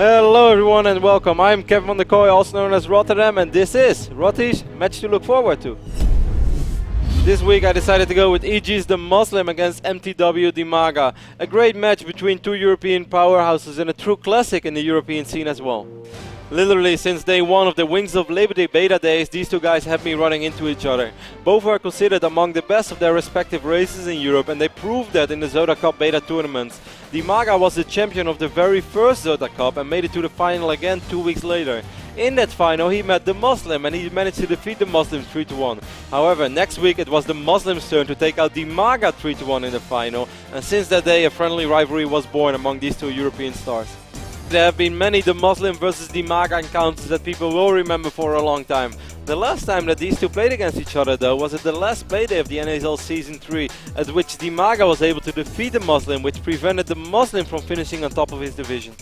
Hello everyone and welcome. I'm Kevin van der Kooi, also known as Rotterdam, and this is Rotti's match to look forward to. This week I decided to go with EG's The Muslim against MTW Dimaga. A great match between two European powerhouses and a true classic in the European scene as well. Literally since day one of the Wings of Liberty beta days, these two guys have been running into each other. Both are considered among the best of their respective races in Europe, and they proved that in the Zoda Cup beta tournaments. Dimaga was the champion of the very first Zoda Cup and made it to the final again 2 weeks later. In that final he met the Muslim and he managed to defeat the Muslim 3-1. However, next week it was the Muslim's turn to take out Dimaga 3-1 in the final, and since that day a friendly rivalry was born among these two European stars. There have been many the Muslim versus Dimaga encounters that people will remember for a long time. The last time that these two played against each other though was at the last playday of the NASL Season 3, at which Dimaga was able to defeat the Muslim, which prevented the Muslim from finishing on top of his division.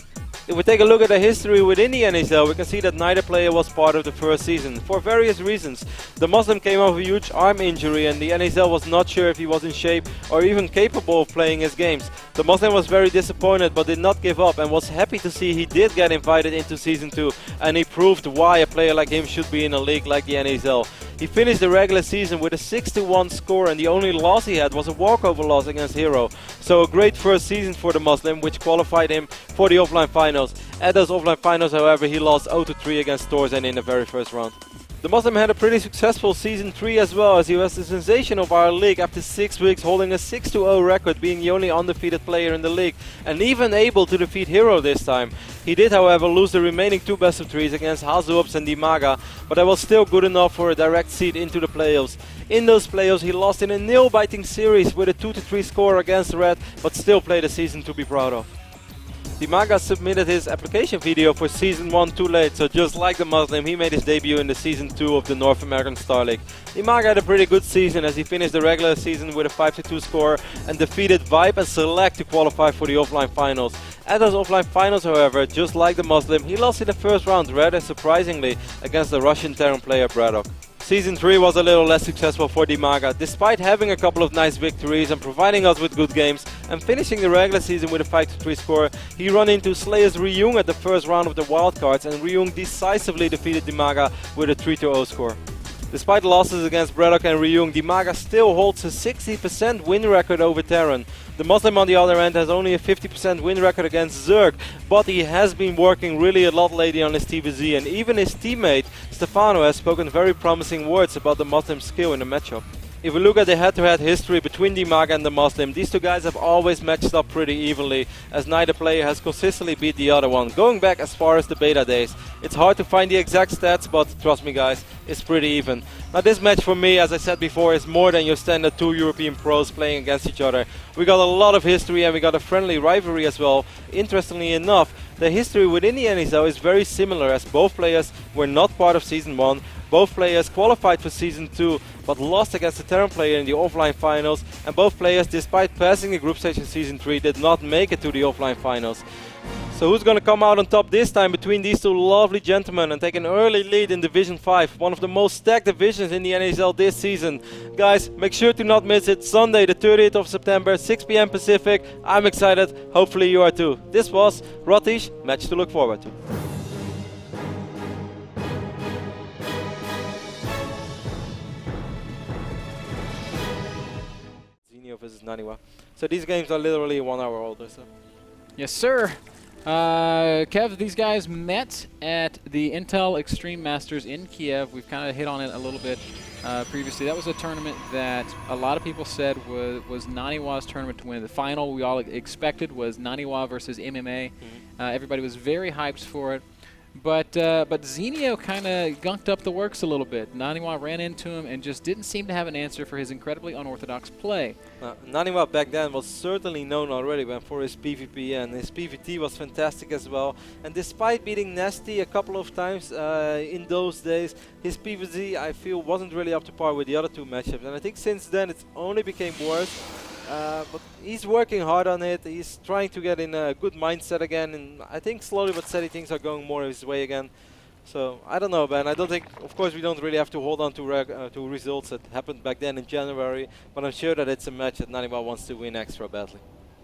If we take a look at the history within the NASL, we can see that neither player was part of the first season, for various reasons. The Muslim came off a huge arm injury and the NASL was not sure if he was in shape or even capable of playing his games. The Muslim was very disappointed but did not give up and was happy to see he did get invited into Season 2, and he proved why a player like him should be in a league like the NASL. He finished the regular season with a 6-1 score, and the only loss he had was a walkover loss against Hero. So a great first season for the Muslim, which qualified him for the offline finals. At those offline finals, however, he lost 0-3 against Torzen in the very first round. The Muslim had a pretty successful Season 3 as well, as he was the sensation of our league after 6 weeks, holding a 6-0 record, being the only undefeated player in the league, and even able to defeat Hero this time. He did, however, lose the remaining 2 best of 3s against Hazuops and Dimaga, but that was still good enough for a direct seat into the playoffs. In those playoffs he lost in a nail-biting series with a 2-3 score against Red, but still played a season to be proud of. Dimaga submitted his application video for Season 1 too late, so just like the Muslim, he made his debut in the Season 2 of the North American Star League. Dimaga had a pretty good season as he finished the regular season with a 5-2 score and defeated Vibe and Select to qualify for the offline finals. At those offline finals, however, just like the Muslim, he lost in the first round rather surprisingly against the Russian Terran player Braddock. Season 3 was a little less successful for Dimaga, despite having a couple of nice victories and providing us with good games, and finishing the regular season with a 5-3 score. He ran into Slayer's Ryung at the first round of the wildcards, and Ryung decisively defeated Dimaga with a 3-0 score. Despite losses against Braddock and Ryung, Dimaga still holds a 60% win record over Terran. The Muslim on the other end has only a 50% win record against Zerg, but he has been working really a lot lately on his TVZ, and even his teammate Stefano has spoken very promising words about the Muslim's skill in the matchup. If we look at the head-to-head history between Dimaga and the Muslim, these two guys have always matched up pretty evenly, as neither player has consistently beat the other one, going back as far as the beta days. It's hard to find the exact stats, but trust me guys, it's pretty even. Now this match for me, as I said before, is more than your standard two European pros playing against each other. We got a lot of history and we got a friendly rivalry as well. Interestingly enough, the history within the NASL is very similar, as both players were not part of Season 1. Both players qualified for Season 2, but lost against the Terran player in the offline finals, and both players, despite passing the group stage in Season 3, did not make it to the offline finals. So who's going to come out on top this time between these two lovely gentlemen and take an early lead in Division 5, one of the most stacked divisions in the NASL this season? Guys, make sure to not miss it, Sunday the 30th of September, 6 PM Pacific. I'm excited, hopefully you are too. This was Rotti's match to look forward to. Versus NaNiwa. So these games are literally 1 hour older. So. Yes, sir. Kev, these guys met at the Intel Extreme Masters in Kiev. We've kind of hit on it a little bit previously. That was a tournament that a lot of people said was NaNiwa's tournament to win. The final we all expected was NaNiwa versus MMA. Everybody was very hyped for it. But Zenio kind of gunked up the works a little bit. NaNiwa ran into him and just didn't seem to have an answer for his incredibly unorthodox play. NaNiwa back then was certainly known already for his PvP, and his PvT was fantastic as well. And despite beating Nasty a couple of times in those days, his PvZ I feel wasn't really up to par with the other two matchups. And I think since then it's only became worse. But he's working hard on it. He's trying to get in a good mindset again, and I think slowly but steady things are going more his way again. So I don't know, Ben. I don't think, of course, we don't really have to hold on to results that happened back then in January, but I'm sure that it's a match that NaNiwa wants to win extra badly.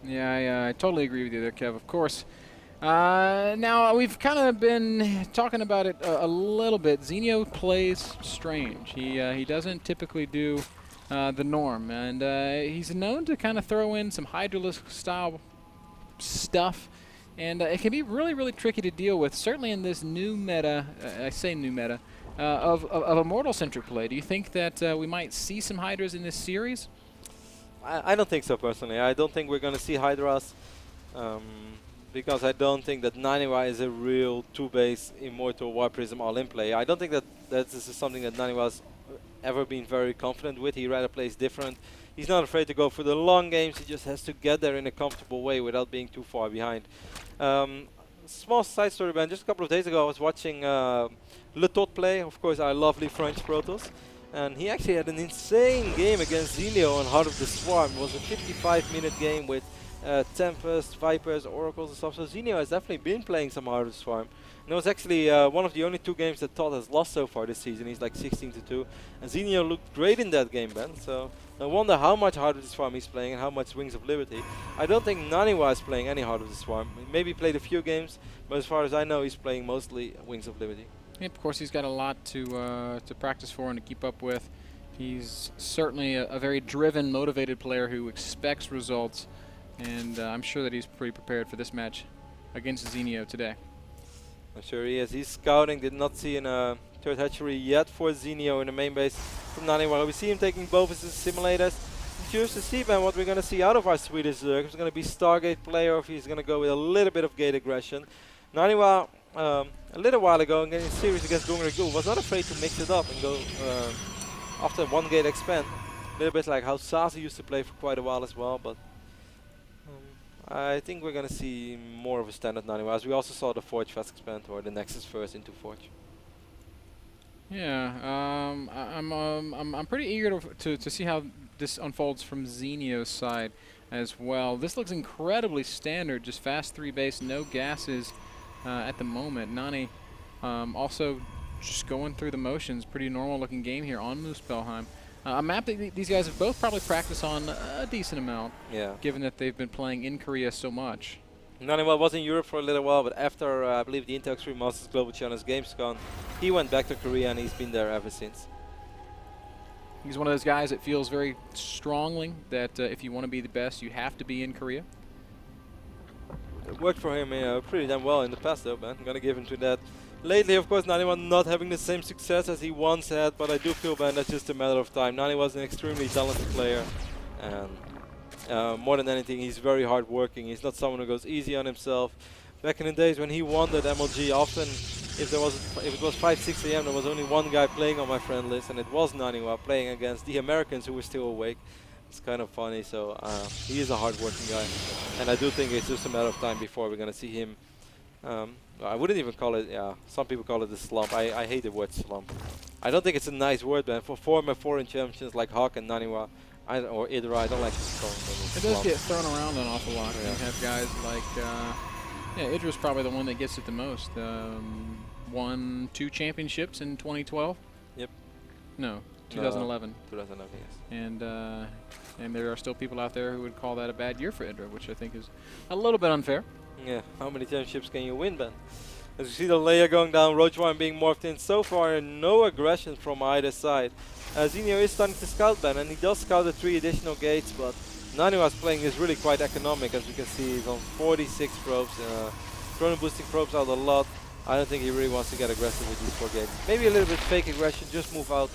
Yeah, I totally agree with you there, Kev. Of course, Now, we've kind of been talking about it a little bit. Zenio plays strange. He doesn't typically do the norm, and he's known to kind of throw in some Hydralisk-style stuff, and it can be really, really tricky to deal with, certainly in this new meta, I say new meta, of Immortal-centric play. Do you think that we might see some Hydras in this series? I don't think so, personally. I don't think we're going to see Hydras. Because I don't think that NaNiwa is a real 2-base Immortal War Prism all-in play. I don't think that this is something that NaNiwa's ever been very confident with. He rather plays different. He's not afraid to go for the long games. He just has to get there in a comfortable way without being too far behind. Small side story, Ben. Just a couple of days ago, I was watching Le Tot play. Of course, our lovely French Protoss. And he actually had an insane game against Zenio on Heart of the Swarm. It was a 55-minute game with Tempest, Vipers, Oracles and stuff. So Zenio has definitely been playing some Heart of the Swarm. And it was actually one of the only 2 games that Todd has lost so far this season. He's like 16-2. And Zenio looked great in that game, Ben. So I wonder how much Heart of the Swarm he's playing and how much Wings of Liberty. I don't think NaNiwa is playing any Heart of the Swarm. He maybe played a few games, but as far as I know, he's playing mostly Wings of Liberty. Yep, of course, he's got a lot to practice for and to keep up with. He's certainly a very driven, motivated player who expects results. And I'm sure that he's pretty prepared for this match against Zenio today. I'm sure he is. He's scouting. Did not see a third hatchery yet for Zenio in the main base from NaNiwa. We see him taking both of his simulators. I'm curious to see, man, what we're going to see out of our Swedish Zerg. If it's going to be Stargate player or if he's going to go with a little bit of gate aggression. NaNiwa, a little while ago in a series against Dongregul, was not afraid to mix it up and go after one gate expand. A little bit like how Sasa used to play for quite a while as well, but I think we're going to see more of a standard NaNiwa, as we also saw the Forge fast expand or the Nexus first into Forge. Yeah, I'm pretty eager to see how this unfolds from Zenio's side as well. This looks incredibly standard, just fast 3-base, no gases at the moment. Nani also just going through the motions, pretty normal looking game here on Muspelheim. A map that these guys have both probably practiced on a decent amount, given that they've been playing in Korea so much. NaNiwa was in Europe for a little while, but after, I believe, the Intel Extreme Masters Global Challenge Gamescom, he went back to Korea and he's been there ever since. He's one of those guys that feels very strongly that if you want to be the best, you have to be in Korea. It worked for him pretty damn well in the past, though, man. I'm going to give him to that. Lately, of course, NaNiwa not having the same success as he once had, but I do feel, man, that's just a matter of time. NaNiwa was an extremely talented player, and more than anything, he's very hard-working. He's not someone who goes easy on himself. Back in the days when he won that MLG, often, if it was 5, 6 a.m., there was only one guy playing on my friend list, and it was NaNiwa playing against the Americans who were still awake. It's kind of funny, so he is a hard-working guy, and I do think it's just a matter of time before we're going to see him. I wouldn't even call it, some people call it a slump. I hate the word slump. I don't think it's a nice word, man. For former foreign champions like Hawk and NaNiwa, or Idra, I don't like to call them. It does get thrown around an awful lot. You have guys like, Idra's probably the one that gets it the most. Won 2 championships in 2012? Yep. No, 2011. 2011, yes. And there are still people out there who would call that a bad year for Idra, which I think is a little bit unfair. Yeah, how many championships can you win, Ben? As you see the layer going down, Roach Warren being morphed in so far, and no aggression from either side. Zenio is starting to scout, Ben, and he does scout the 3 additional gates, but NaNiwa's playing is really quite economic, as we can see. He's on 46 probes, chrono boosting probes out a lot. I don't think he really wants to get aggressive with these 4 gates. Maybe a little bit fake aggression, just move out,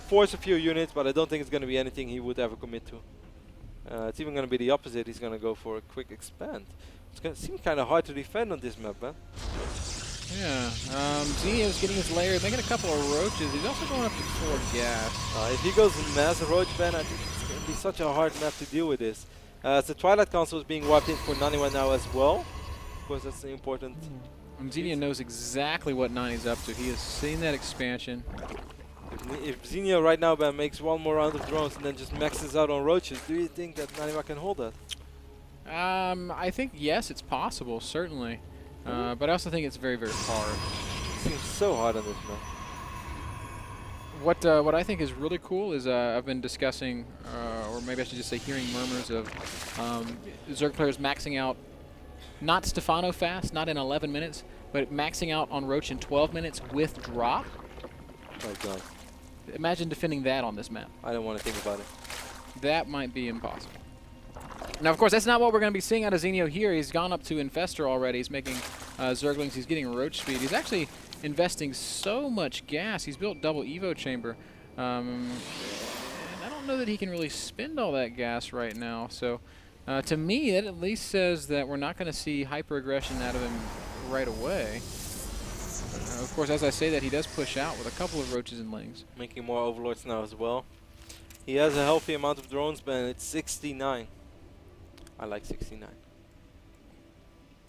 force a few units, but I don't think it's going to be anything he would ever commit to. It's even going to be the opposite. He's going to go for a quick expand. It's going to seem kind of hard to defend on this map, man. Yeah, Zenio's getting his layer, making a couple of roaches. He's also going up to 4 gas. If he goes in mass roach, Ben, I think it's going to be such a hard map to deal with this. The Twilight Council is being wiped in for NaNiwa now as well. Of course, that's the important. Zenio knows exactly what Nani's up to. He has seen that expansion. If Zenio right now, Ben, makes one more round of drones and then just maxes out on roaches, do you think that NaNiwa can hold that? I think yes, it's possible, certainly. But I also think it's very, very hard. It seems so hard on this map. What I think is really cool is I've been discussing, or maybe I should just say hearing murmurs of Zerg players maxing out not Stefano fast, not in 11 minutes, but maxing out on Roach in 12 minutes with drop. Oh god. Imagine defending that on this map. I don't want to think about it. That might be impossible. Now, of course, that's not what we're going to be seeing out of Zenio here. He's gone up to Infestor already. He's making Zerglings. He's getting Roach speed. He's actually investing so much gas. He's built double Evo chamber. And I don't know that he can really spend all that gas right now. So, to me, that at least says that we're not going to see hyper-aggression out of him right away. Of course, as I say that, he does push out with a couple of Roaches and Lings. Making more Overlords now as well. He has a healthy amount of drones, but it's 69. I like 69.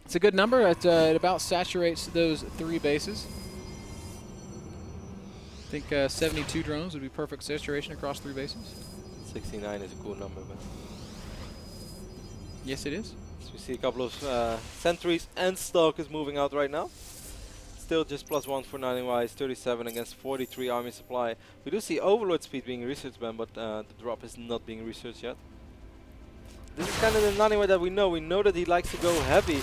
It's a good number. It about saturates those 3 bases. I think 72 drones would be perfect saturation across 3 bases. 69 is a cool number, but yes, it is. so we see a couple of sentries and stalkers moving out right now. Still just +1 for NaNiwa. It's 37 against 43 army supply. We do see Overlord speed being researched, Ben, but the drop is not being researched yet. This is kind of the NaNiwa that we know. We know that he likes to go heavy.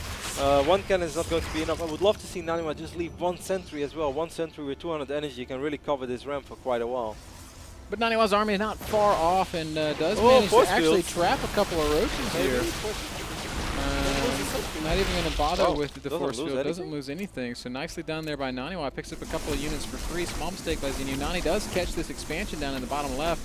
One cannon is not going to be enough. I would love to see NaNiwa just leave 1 sentry as well. 1 sentry with 200 energy can really cover this ramp for quite a while. But NaNiwa's army is not far off and does manage to actually trap a couple of Roaches here. Not even going to bother with the force field. Doesn't lose anything. So nicely done there by NaNiwa. Picks up a couple of units for free. Small mistake by Zenio. Nani does catch this expansion down in the bottom left.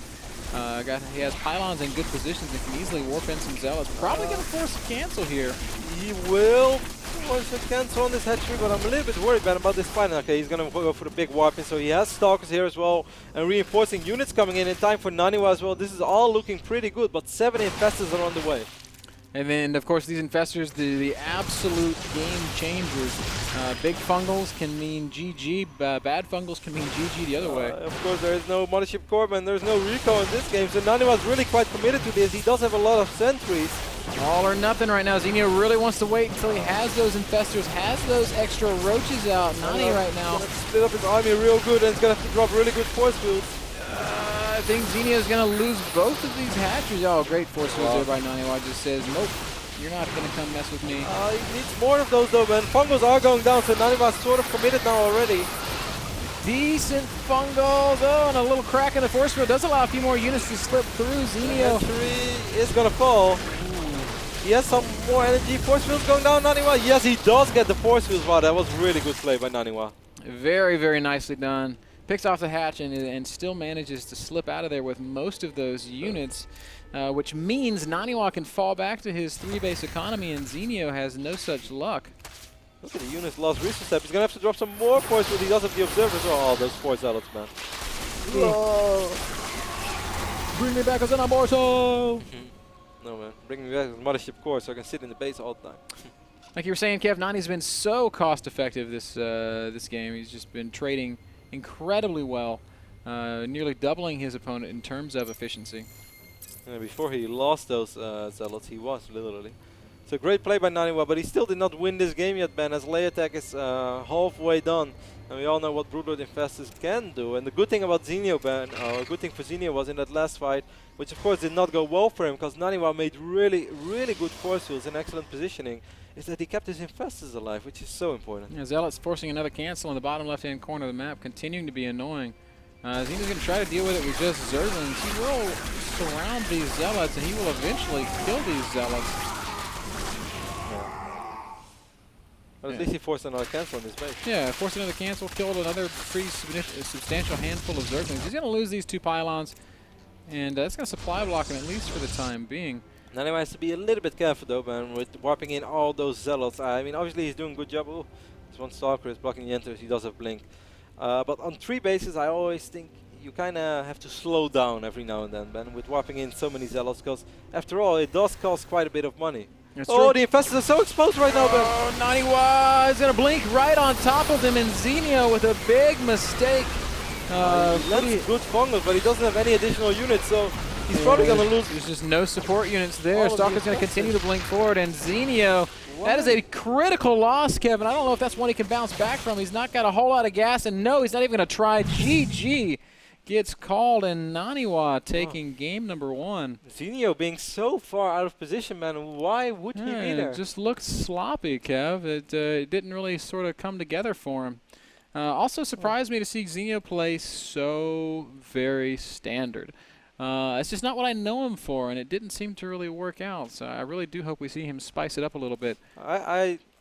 He has pylons in good positions and can easily warp in some zealots. Probably going to force a cancel here. He will force a cancel on this hatchery, but I'm a little bit worried about this fight. Okay, he's going to go for the big warping, so he has stalkers here as well, and reinforcing units coming in time for NaNiwa as well. This is all looking pretty good, but 7 infestors are on the way. And then, of course, these infestors, the absolute game changers. Big fungals can mean GG, bad fungals can mean GG the other way. Of course, there is no Mothership Corp and there's no Rico in this game, so NaNiwa's really quite committed to this. He does have a lot of sentries. All or nothing right now. Zenio really wants to wait until he has those infestors, has those extra Roaches out. Nani right now. Split up his army real good, and he's going to have to drop really good force fields. I think Zenio is going to lose both of these hatcheries. Oh, great force fields there by NaNiwa. Just says, nope, you're not going to come mess with me. He needs more of those though, man. Fungals are going down, so NaNiwa's sort of committed now already. Decent fungals. Oh, and a little crack in the force field does allow a few more units to slip through. Zenio. Hatchery is going to fall. He has some more energy. Force fields going down, NaNiwa. Yes, he does get the force fields. Wow, that was really good play by NaNiwa. Very, very nicely done. Picks off the hatch and still manages to slip out of there with most of those units, which means NaNiwa can fall back to his 3-base economy, and Zenio has no such luck. Look at the units lost resource step. He's going to have to drop some more force field. He does have the observers. Oh, those 4 zealots, man. Whoa. Bring me back as an aborto! No, man. Bring me back as Mothership Core so I can sit in the base all the time. Like you were saying, Kev, Nani's been so cost-effective this game. He's just been trading incredibly well, nearly doubling his opponent in terms of efficiency. Before he lost those zealots, he was literally. So great play by NaNiwa, but he still did not win this game yet, Ben, as Lay Attack is halfway done. And we all know what Broodlord Infestors can do. And the good thing about Zenio, Ben, a good thing for Zenio was in that last fight, which of course did not go well for him, because NaNiwa made really, really good force fields and excellent positioning, is that he kept his infestors alive, which is so important. Yeah, Zealot's forcing another cancel in the bottom left-hand corner of the map, continuing to be annoying. Zenio's going to try to deal with it with just Zerglings. He will surround these Zealots, and he will eventually kill these Zealots. But at least he forced another cancel on his base. Yeah, forced another cancel, killed another pretty substantial handful of Zerglings. He's going to lose these 2 pylons, and that's going to supply block him, at least for the time being. NaNiwa has to be a little bit careful though, man, with warping in all those zealots. I mean, obviously he's doing a good job. Oh, this one stalker is blocking the enters. He does have blink. But on 3 bases, I always think you kind of have to slow down every now and then, Ben, with warping in so many zealots, because after all, it does cost quite a bit of money. That's oh, true. the infestors are so exposed right now, Ben. Oh, NaNiwa is going to blink right on top of them, and Zenio with a big mistake. He lands good fungals, but he doesn't have any additional units, so he's probably going to lose. There's just no support units there. Stalker's going to continue to blink forward, and Zenio, that is a critical loss, Kevin. I don't know if that's one he can bounce back from. He's not got a whole lot of gas, and no, he's not even going to try. GG. gets called, and NaNiwa taking game number 1. Zenio being so far out of position, man. Why would he be there? It just looked sloppy, Kev. It didn't really sort of come together for him. Also surprised me to see Zenio play so very standard. It's just not what I know him for, and it didn't seem to really work out. So I really do hope we see him spice it up a little bit.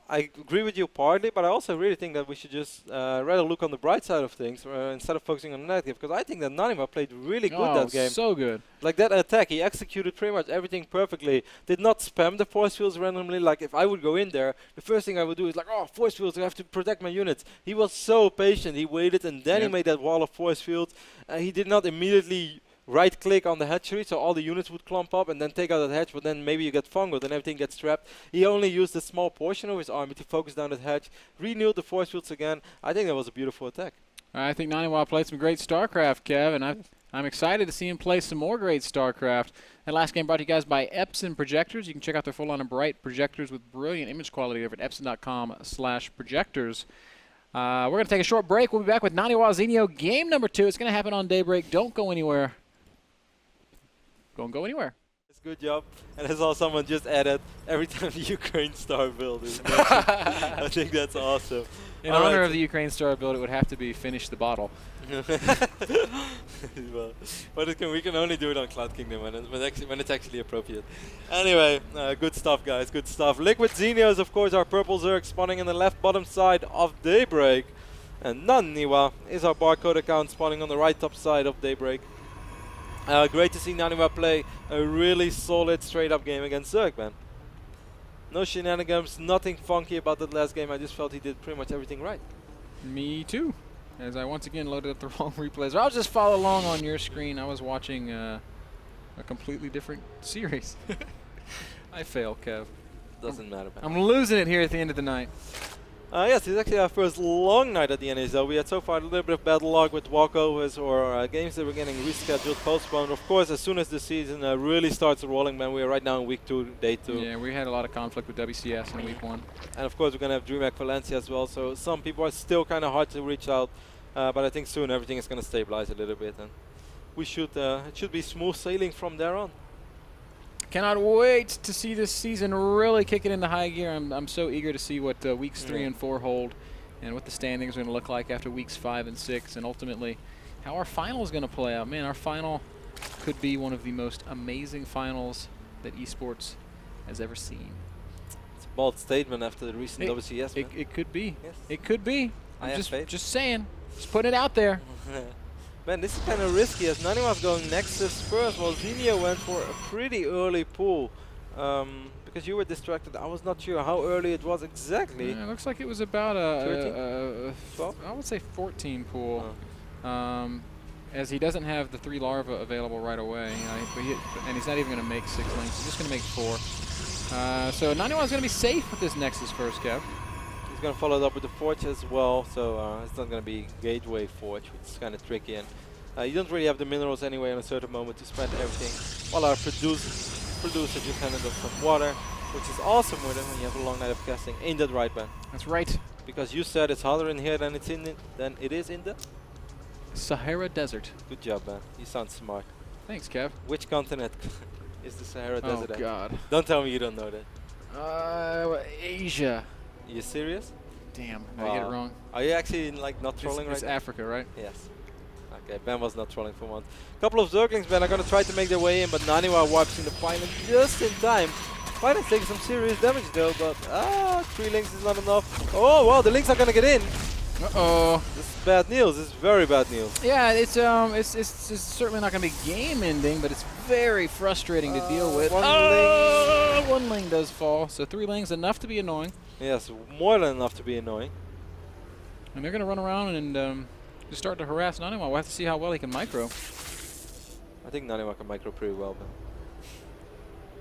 I agree with you partly, but I also really think that we should just rather look on the bright side of things instead of focusing on the negative, because I think that NaNiwa played really good that game. So good. Like that attack, he executed pretty much everything perfectly. Did not spam the force fields randomly. Like if I would go in there, the first thing I would do is like, oh, force fields, I have to protect my units. He was so patient. He waited, and then he made that wall of force fields. He did not immediately right-click on the hatchery, so all the units would clump up and then take out that hatch, but then maybe you get fungoed and everything gets trapped. He only used a small portion of his army to focus down that hatch, renewed the force fields again. I think that was a beautiful attack. I think NaNiwa played some great StarCraft, Kev, and I'm excited to see him play some more great StarCraft. That last game brought to you guys by Epson Projectors. You can check out their full line of bright projectors with brilliant image quality over at epson.com/projectors. We're going to take a short break. We'll be back with NaNiwa Zenio game number 2. It's going to happen on Daybreak. Don't go anywhere. Don't go anywhere. It's a good job. And I saw someone just added every time the Ukraine star build is mentioned. I think that's awesome. In honor of the Ukraine star build, it would have to be finish the bottle. well, we can only do it on Cloud Kingdom when it's actually appropriate. Anyway, good stuff, guys. Good stuff. Liquid Zenio is, of course, our purple Zerg spawning in the left bottom side of Daybreak. And NaNiwa is our barcode account spawning on the right top side of Daybreak. Great to see NaNiwa play a really solid straight-up game against Zerg, man. No shenanigans, nothing funky about that last game. I just felt he did pretty much everything right. Me too, as I once again loaded up the wrong replays. I'll just follow along on your screen. I was watching a completely different series. I fail, Kev. Doesn't matter, man. I'm losing it here at the end of the night. Yes, it's actually our first long night at the NASL. We had so far a little bit of bad luck with walkovers or games that were getting rescheduled, postponed. Of course, as soon as the season really starts rolling, man, we are right now in week 2, day 2. Yeah, we had a lot of conflict with WCS in week 1. And of course, we're going to have DreamHack Valencia as well, so some people are still kind of hard to reach out. But I think soon everything is going to stabilize a little bit, and we should it should be smooth sailing from there on. Cannot wait to see this season really kick it into high gear. I'm so eager to see what weeks 3 and 4 hold, and what the standings are going to look like after weeks 5 and 6, and ultimately how our final is going to play out. Man, our final could be one of the most amazing finals that esports has ever seen. It's a bold statement after the recent WCS. It could be. Yes. It could be. I'm just saying. Just putting it out there. Man, this is kind of risky as NaNiwa's going Nexus first, while Zenio went for a pretty early pull. Because you were distracted, I was not sure how early it was exactly. Yeah, it looks like it was about a 12? I would say 14 pull. As he doesn't have the 3 larvae available right away, and he's not even going to make 6 links. He's just going to make 4. So NaNiwa's going to be safe with this Nexus first, Kev. He's going to follow it up with the Forge as well, so it's not going to be Gateway Forge, which is kind of tricky. And you don't really have the minerals anyway in a certain moment to spend everything. While our producer just handed us some water, which is awesome with him when you have a long night of casting. Ain't that right, man? That's right. Because you said it's hotter in here than it is in the Sahara Desert. Good job, man. You sound smart. Thanks, Kev. Which continent is the Sahara Desert at? Oh, God. Don't tell me you don't know that. Asia. You serious? Damn, did I get it wrong? Are you actually not trolling it's right Africa, right? Yes. Okay, Ben was not trolling for once. A couple of Zerglings, Ben, are going to try to make their way in, but NaNiwa wipes in the final just in time. Final taking some serious damage though, but 3 links is not enough. Oh, wow, the links are going to get in. Uh-oh. This is bad news. This is very bad news. Yeah, it's certainly not going to be game ending, but it's very frustrating to deal with. One ling does fall, so 3 lings enough to be annoying. Yes, more than enough to be annoying. And they're going to run around and just start to harass NaNiwa. We'll have to see how well he can micro. I think NaNiwa can micro pretty well, man.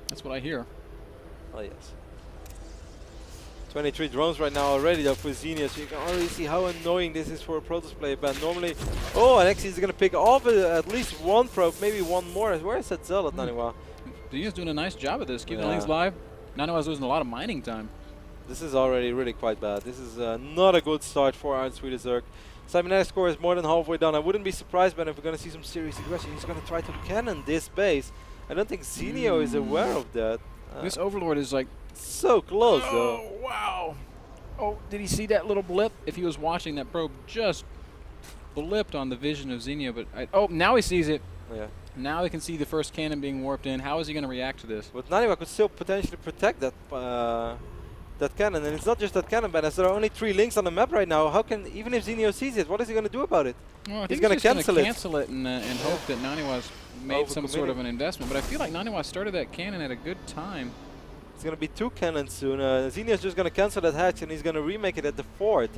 That's what I hear. Oh, yes. 23 drones right now already though for Zenio, so you can already see how annoying this is for a Protoss player. But normally, and actually he's going to pick off at least 1 probe, maybe 1 more. Where is that Zell at NaNiwa? Zenio's doing a nice job of this, keeping the links live. NaNiwa's losing a lot of mining time. This is already really quite bad. This is not a good start for Iron Swedish Zerg. Cybernetic score is more than halfway done. I wouldn't be surprised, Ben, if we're going to see some serious aggression. He's going to try to cannon this base. I don't think Zenio is aware of that. This Overlord is like so close, though. Oh, wow. Oh, did he see that little blip? If he was watching, that probe just blipped on the vision of Zenio. But oh, now he sees it. Yeah. Now he can see the first cannon being warped in. How is he going to react to this? But NaNiwa could still potentially protect that that cannon, and it's not just that cannon, Ben. As there are only 3 links on the map right now, how can, even if Zenio sees it, what is he going to do about it? Well, I he's think going to cancel it and hope that NaNiwa's made some sort of an investment. But I feel like NaNiwa started that cannon at a good time. It's going to be 2 cannons soon. Zenio's just going to cancel that hatch, and he's going to remake it at the fort,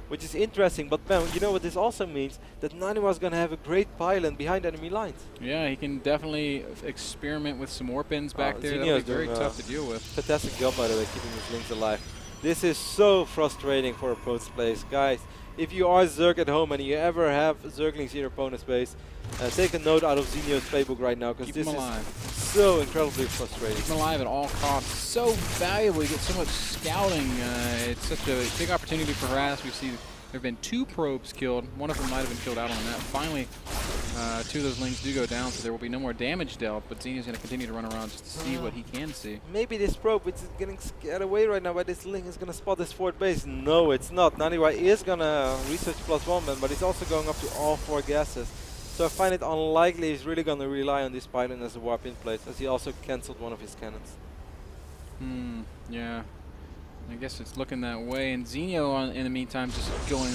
which is interesting. But Ben, you know what this also means? That NaNiwa's going to have a great pylon behind enemy lines. Yeah, he can definitely experiment with some warp ins back there. That'll be very tough to deal with. Fantastic job, by the way, keeping his links alive. This is so frustrating for opponent's plays. Guys, if you are Zerg at home and you ever have Zerglings in your opponent's base, take a note out of Zenio's playbook right now, because this is so incredibly frustrating. Keep him alive at all costs. So valuable. You get so much scouting. It's such a big opportunity for harass. We see there have been 2 probes killed. One of them might have been killed out on the map. Finally, 2 of those lings do go down, so there will be no more damage dealt, but Zenio's going to continue to run around just to see what he can see. Maybe this probe, which is getting scared away right now by this ling, is going to spot this fort base. No, it's not. NaNiwa is going to research +1 man, but he's also going up to all 4 gases. So I find it unlikely he's really going to rely on this pylon as a warp in place, as he also cancelled one of his cannons. Yeah. I guess it's looking that way, and Zenio in the meantime just going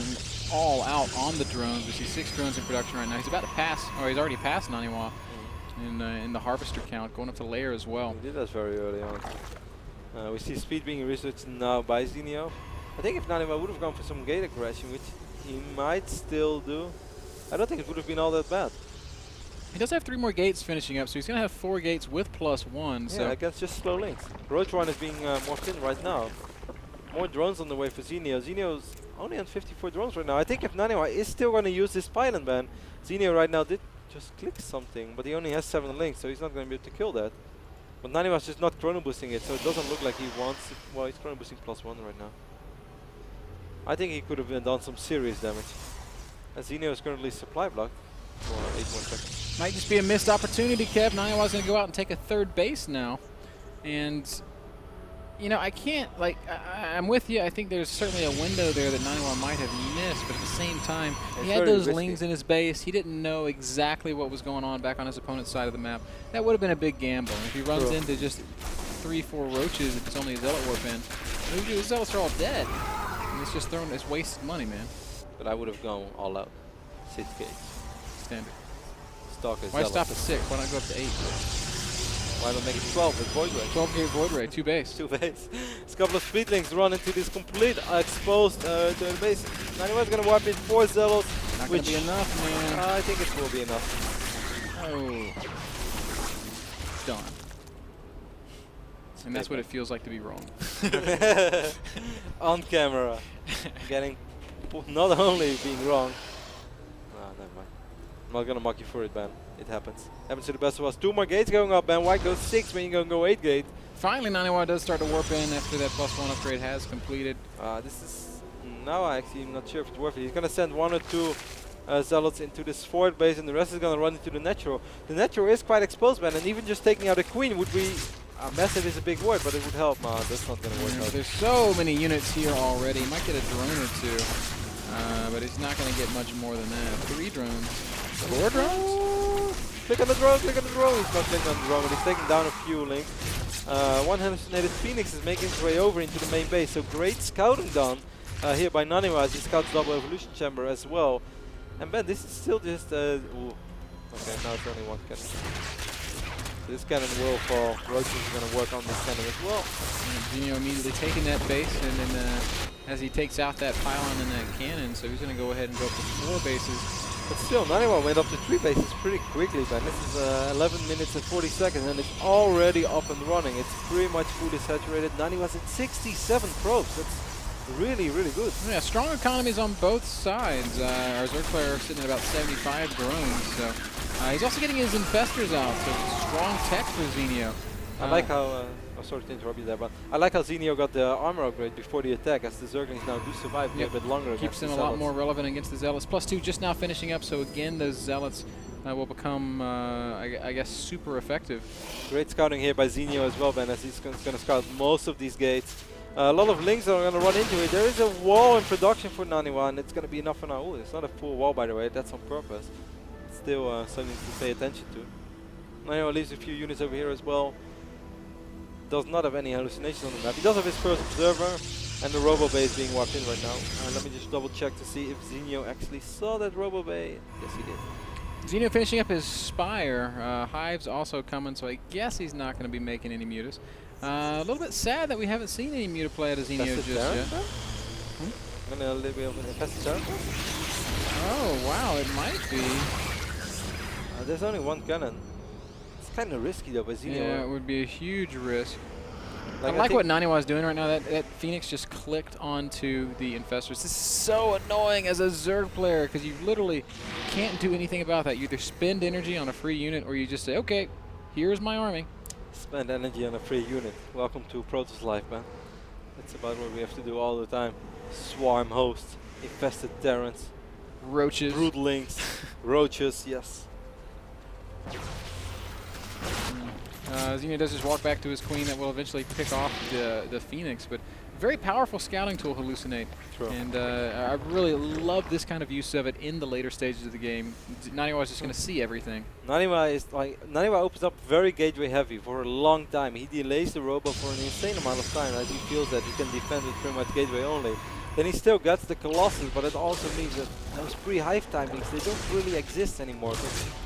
all out on the drones. We see 6 drones in production right now. He's about to pass, or he's already passed NaNiwa in the harvester count, going up to layer as well. He did that very early on. We see speed being researched now by Zenio. I think if NaNiwa would have gone for some gate aggression, which he might still do, I don't think it would have been all that bad. He does have 3 more gates finishing up, so he's going to have 4 gates with +1. Yeah, so against just slow links. Roach Run is being morphed in right now. More drones on the way for Zenio. Zenio's only on 54 drones right now. I think if NaNiwa is still going to use this pylon ban, Zenio right now did just click something, but he only has 7 links, so he's not going to be able to kill that. But NaNiwa's just not chrono boosting it, so it doesn't look like he wants it. Well, he's chrono boosting +1 right now. I think he could have done some serious damage. And Zenio is currently supply blocked for 8 more seconds. Might just be a missed opportunity, Kev. NaNiwa's going to go out and take a 3rd base now. And, you know, I can't, like, I'm with you. I think there's certainly a window there that NaNiwa might have missed, but at the same time, he had those lings in his base. He didn't know exactly what was going on back on his opponent's side of the map. That would have been a big gamble. And if he runs into just 3-4 roaches, if it's only a Zealot warp in, the Zealots are all dead. And it's just it's wasted money, man. But I would have gone all out. 6 gates. Standard. Stalker Why Zealot. stop at 6? Why not go up to 8? Why not make it 12 with Void Ray? 12 gate Void Ray, 2 base. 2 base. There's a couple of speedlings run into this complete exposed turn base. NaNiwa's going to warp in 4 Zealots. Not going to be enough, man. I think it will be enough. Oh. Done. And that's what it feels like to be wrong. On camera. Getting not only being wrong. Never mind. I'm not gonna mock you for it, Ben. It happens. Happens to the best of us. 2 more gates going up, Ben. Why go 6 when you're gonna go 8 gate? Finally, NaNiwa does start to warp in after that +1 upgrade has completed. This is now actually I'm not sure if it's worth it. He's gonna send 1 or 2 Zealots into this fort base, and the rest is gonna run into the natural. The natural is quite exposed, Ben, and even just taking out a queen would be massive is a big word, but it would help. That's not gonna work out. There's so many units here already. He might get a drone or 2. But he's not going to get much more than that. 3 drones. 4 drones? Click on the drone, click on the drone. He's not clicking on the drone, but he's taking down a few links. One hallucinated Phoenix is making his way over into the main base. So great scouting done here by NaNiwa as he scouts double evolution chamber as well. And Ben, this is still just ooh. Okay, now it's only 1 cannon. This cannon will fall. Roach is going to work on this cannon as well. Zenio immediately taking that base, and then as he takes out that pylon and that cannon, so he's going to go ahead and go up to 4 bases. But still, NaNiwa went up to 3 bases pretty quickly, Ben. This is 11 minutes and 40 seconds, and it's already up and running. It's pretty much fully saturated. NaNiwa's at 67 probes. That's really, really good. Yeah, strong economies on both sides. Our Zerg player sitting at about 75 drones, so he's also getting his infestors out, so strong tech for Zenio. I like how Oh, sorry to interrupt you there, but I like how Zenio got the armor upgrade before the attack, as the Zerglings now do survive a little bit longer. Keeps them a lot more relevant against the Zealots. +2 just now finishing up, so again, those Zealots will become, I guess, super effective. Great scouting here by Zenio as well, Ben, as he's going to scout most of these gates. A lot of links are going to run into it. There is a wall in production for NaNiwa, and it's going to be enough for now. Ooh, it's not a full wall, by the way. That's on purpose. It's still something to pay attention to. NaNiwa leaves a few units over here as well. Does not have any hallucinations on the map. He does have his first observer, and the Robo Bay is being walked in right now. Let me just double check to see if Zenio actually saw that Robo Bay. Yes, he did. Zenio finishing up his Spire. Hive's also coming, so I guess he's not going to be making any mutas. A little bit sad that we haven't seen any muta play out of Zenio just yet. Gonna be able to infest the Oh wow, it might be. There's only one cannon. It's kind of risky though, by Zenio. Yeah, it would be a huge risk. Like I like what NaNiwa is doing right now. That Phoenix just clicked onto the infestors. This is so annoying as a Zerg player because you literally can't do anything about that. You either spend energy on a free unit or you just say, okay, here's my army. Spend energy on a free unit. Welcome to Protoss life, man. That's about what we have to do all the time. Swarm hosts, infested Terrans, roaches, broodlings, roaches, yes. Zenio does just walk back to his queen that will eventually pick off the Phoenix, but very powerful scouting tool, Hallucinate. True. And I really love this kind of use of it in the later stages of the game. NaNiwa is just going to see everything. NaNiwa opens up very gateway heavy for a long time. He delays the Robo for an insane amount of time as he feels that he can defend with pretty much gateway only. Then he still gets the Colossus, but it also means that those pre-hive timings, they don't really exist anymore.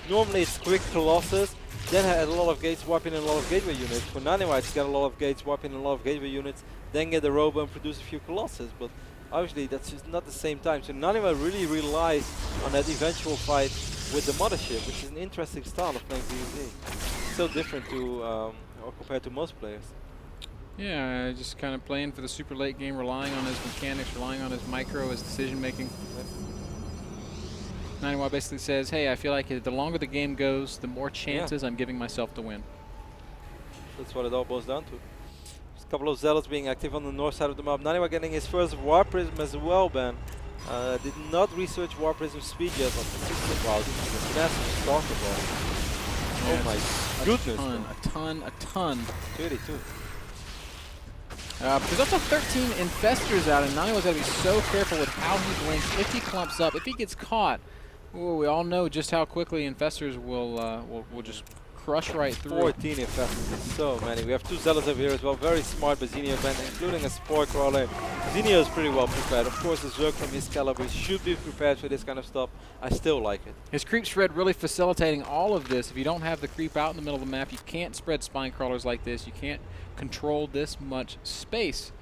Normally it's quick Colossus, then had a lot of gates, swap in a lot of gateway units. For NaNiwa, it's got a lot of gates, swap in a lot of gateway units, then get the Robo and produce a few Colossus. But obviously that's just not the same time. So NaNiwa really relies on that eventual fight with the Mothership, which is an interesting style of playing DBZ. So different to, or compared to most players. Yeah, just kind of playing for the super late game, relying on his mechanics, relying on his micro, his decision making. NaNiwa basically says, hey, I feel like the longer the game goes, the more chances I'm giving myself to win. That's what it all boils down to. There's a couple of Zealots being active on the north side of the map. NaNiwa getting his first War Prism as well, Ben. Did not research War Prism speed yet, but wow, this is a massive stalker ball. Oh my goodness. A ton. 32. There's also 13 infestors out, and NaNiwa's got to be so careful with how he blinks. If he clumps up, if he gets caught, ooh, we all know just how quickly infestors will just crush right through. 14 infestors, so many. We have two Zealots over here as well. Very smart by Zenio, Ben, including a Spore Crawler. Zenio is pretty well prepared. Of course, the Zerg from his caliber should be prepared for this kind of stuff. I still like it. His creep spread really facilitating all of this. If you don't have the creep out in the middle of the map, you can't spread spine crawlers like this. You can't control this much space.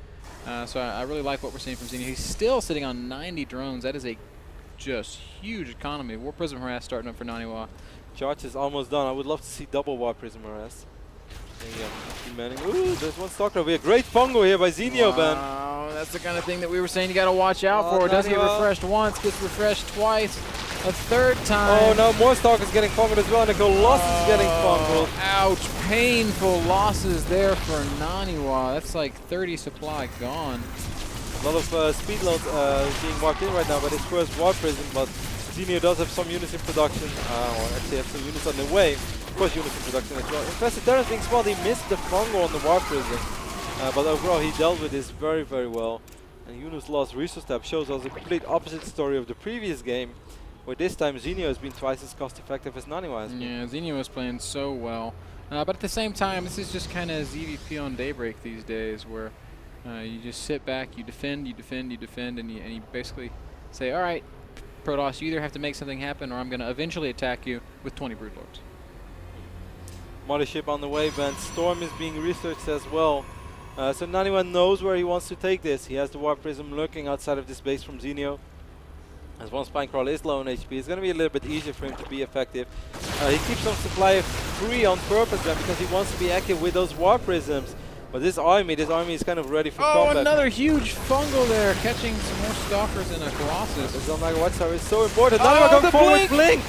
So I really like what we're seeing from Zenio. He's still sitting on 90 drones. That is a just huge economy. War Prism Harass starting up for NaNiwa. Charge is almost done. I would love to see double War Prism Harass. Ooh, there's one stalker over here. Great fungo here by Zenio, Ben. Wow, that's the kind of thing that we were saying you got to watch out for. It doesn't get refreshed once, gets refreshed twice, a third time. Oh no, more stalkers getting fungoed as well, and the Colossus is getting fungoed. Ouch, painful losses there for NaNiwa. That's like 30 supply gone. A lot of speed loads being walked in right now by this first War Prism, but Zenio does have some units in production, or actually have some units on the way. Of course, units in production as well. Infested Terrans being small, he missed the fungo on the War Prism, but overall he dealt with this very, very well. And Yunus' lost resource tab shows us a complete opposite story of the previous game, where this time Zenio has been twice as cost effective as NaNiwa has been. Yeah, Zenio is playing so well. But at the same time, this is just kind of ZVP on Daybreak these days, where you just sit back, you defend, and you basically say, all right, Protoss, you either have to make something happen or I'm going to eventually attack you with 20 Broodlords. Mothership on the way, Ben. Storm is being researched as well. So NaNiwa knows where he wants to take this. He has the War Prism lurking outside of this base from Zenio. As one Spinecrawler is low on HP, it's going to be a little bit easier for him to be effective. He keeps some supply free on purpose then because he wants to be active with those War Prisms. But this army is kind of ready for combat. Oh, another huge fungal there, catching some more stalkers and a Colossus. This White Star is so important. NaNiwa going forward, blink!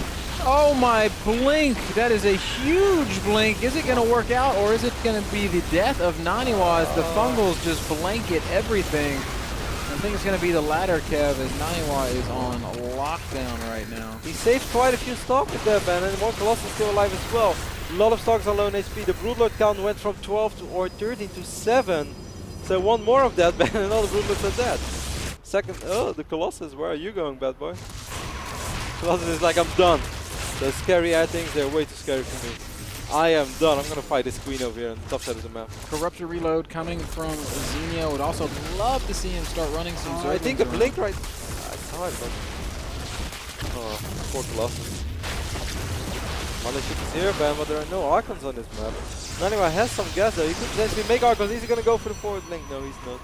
Oh my blink! That is a huge blink. Is it going to work out, or is it going to be the death of NaNiwa as the fungals just blanket everything? I think it's going to be the latter, Kev, as NaNiwa is on lockdown right now. He saved quite a few stalkers there, Ben, and one Colossus still alive as well. A lot of stalkers are low in HP. The Broodlord count went from 12 to or 13 to 7. So one more of that, Ben, and all the Broodlords are dead. Second, oh, the Colossus, where are you going, bad boy? Colossus is like, I'm done. Those scary air things, they're way too scary for me. I am done. I'm going to fight this queen over here on the top side of the map. Corruptor reload coming from Zenio. Would also love to see him start running some I think a blink right... it's hard, but... Oh, poor Colossus. Mothership is here, Ben, but there are no Archons on this map. NaNiwa has some gas though. He could potentially make Archons. Is he going to go for the forward blink? No, he's not.